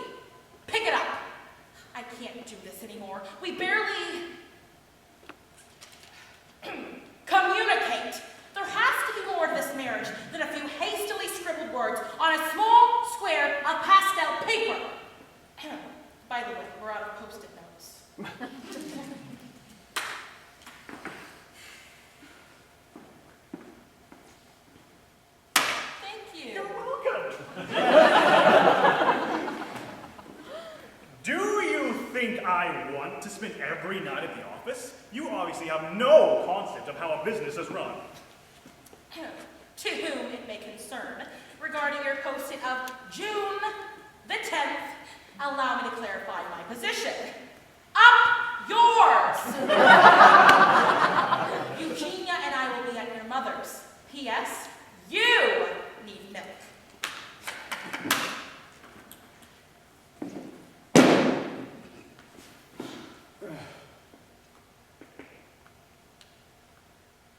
pick it up. I can't do this anymore. We barely communicate. There has to be more to this marriage than a few hastily scribbled words on a small square of pastel paper. By the way, we're out of Post-it notes. Thank you. You're welcome. Do you think I want to spend every night at the office? You obviously have no concept of how a business is run. To whom it may concern, regarding your posting of June the 10th, allow me to clarify my position. Up yours! Eugenia and I will be at your mother's. P.S. You need milk.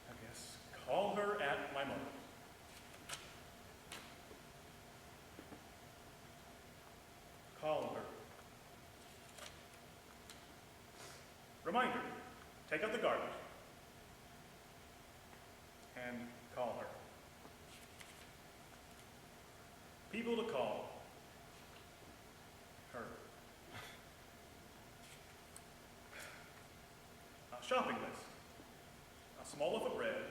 I guess call her at my mother's. Call her. Reminder, take out the garbage. And call her. People to call. Her. A shopping list. A small loaf of bread.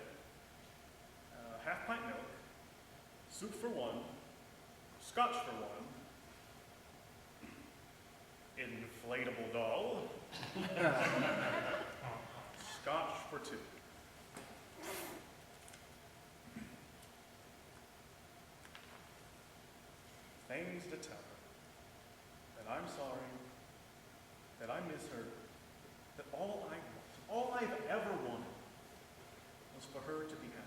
A half pint milk. Soup for one. Scotch for one. Inflatable doll. Scotch for two. Things to tell her. That I'm sorry. That I miss her. That all I've ever wanted was for her to be happy.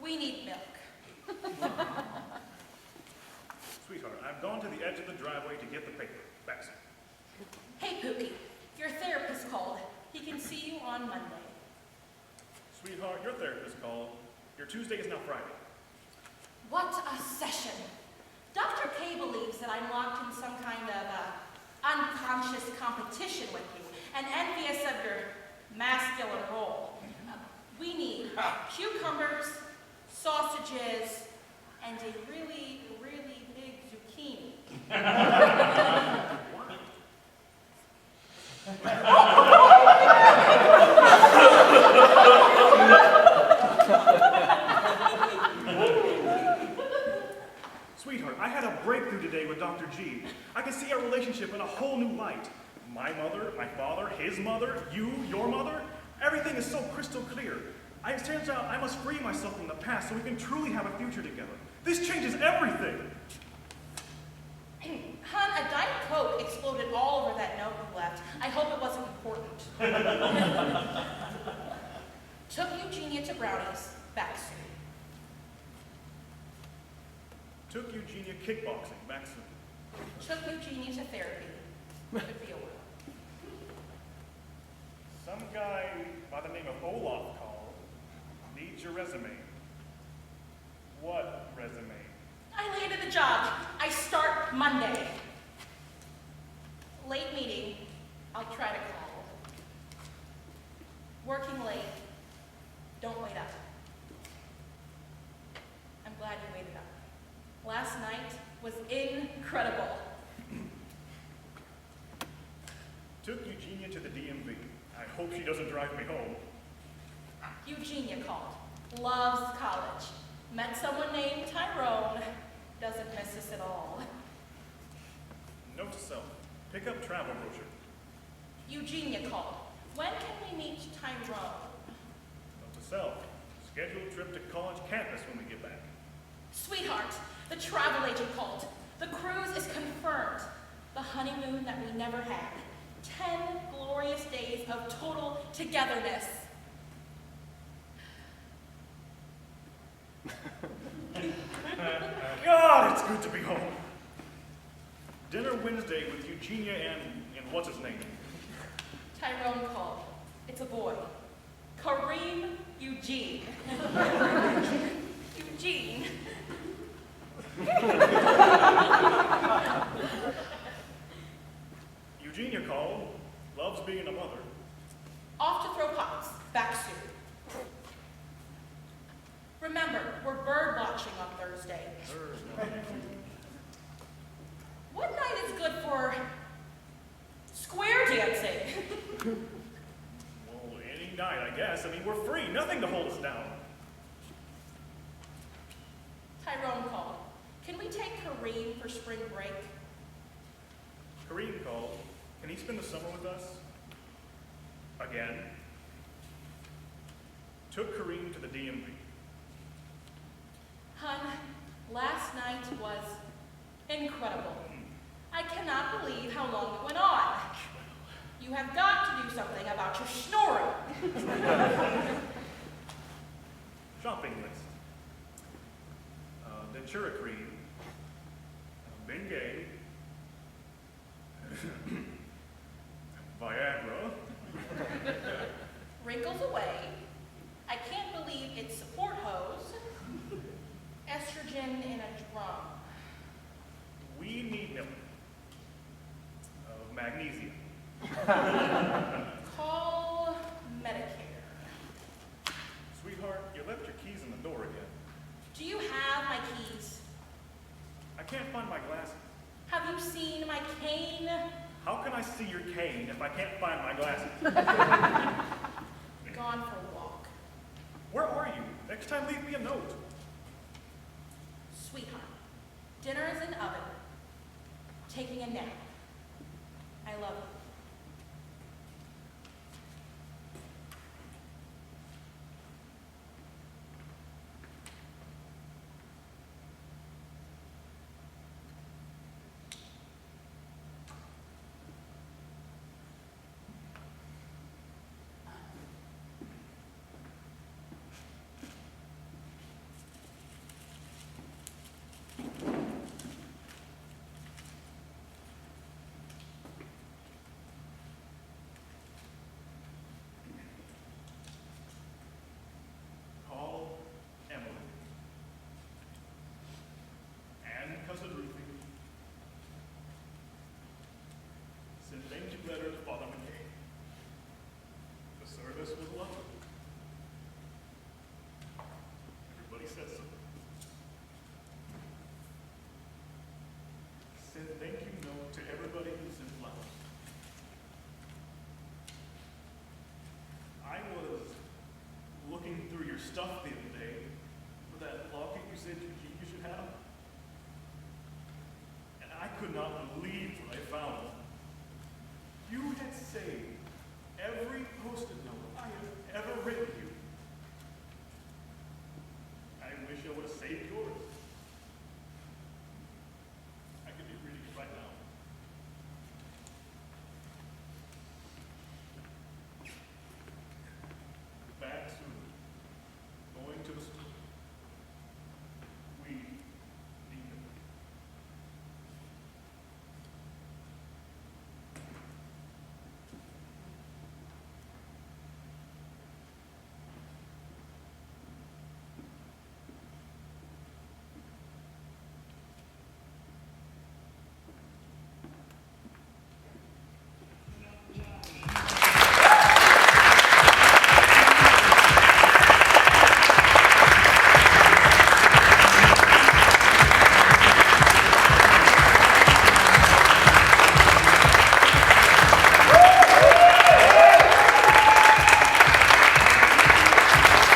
We need milk. Sweetheart, I've gone to the edge of the driveway to get the paper. Back soon. Hey, Pookie, your therapist called. He can see you on Monday. Sweetheart, your therapist called. Your Tuesday is now Friday. What a session. Dr. K believes that I'm locked in some kind of unconscious competition with you and envious of your masculine role. We need cucumbers, sausages, and a really, really big zucchini. Sweetheart, I had a breakthrough today with Dr. G. I can see our relationship in a whole new light. My mother, my father, his mother, you, your mother, everything is so crystal clear. It turns out I must free myself from the past so we can truly have a future together. This changes everything. Hun, a Diet Coke exploded all over that note you left. I hope it wasn't important. Took Eugenia to Brownies, back soon. Took Eugenia kickboxing, back soon. Took Eugenia to therapy. Could be a while. Some guy by the name of Olaf called. Needs your resume. What resume? I landed the job. I start Monday. Late meeting. I'll try to call. Working late. Don't wait up. I'm glad you waited up. Last night was incredible. Took Eugenia to the DMV. I hope she doesn't drive me home. Eugenia called. Loves college. Met someone named Tyrone. Doesn't miss us at all. Note to self. Pick up travel brochure. Eugenia called. When can we meet Tyrone? Note to self. Scheduled trip to college campus when we get back. Sweetheart, the travel agent called. The cruise is confirmed. The honeymoon that we never had. 10 glorious days of total togetherness. God, it's good to be home. Dinner Wednesday with Eugenia and what's his name? Tyrone called. It's a boy. Kareem Eugene. Eugene. Eugenia called. Loves being a mother. Off to throw pots. Back soon. Remember, we're bird watching on Thursday. What night is good for square dancing? Well, any night, I guess. I mean, we're free. Nothing to hold us down. Tyrone called. Can we take Kareem for spring break? Kareem called. Can he spend the summer with us? Again. Took Kareem to the DMV. Hun, last night was incredible. I cannot believe how long it went on. You have got to do something about your snoring. Shopping list. Natura cream. Bengay. Viagra. Wrinkles away. I can't believe it's support hose. Estrogen in a drum. We need milk. Magnesium. Call Medicare. Sweetheart, you left your keys in the door again. Do you have my keys? I can't find my glasses. Have you seen my cane? How can I see your cane if I can't find my glasses? Gone for a walk. Where are you? Next time, leave me a note. Sweetheart, dinner is in oven. Taking a nap. I love you. said so. Send thank you note to everybody who sent flowers. I was looking through your stuff the other day for that locket you said you should have. And I could not believe what I found. You had saved every post-it note I have ever written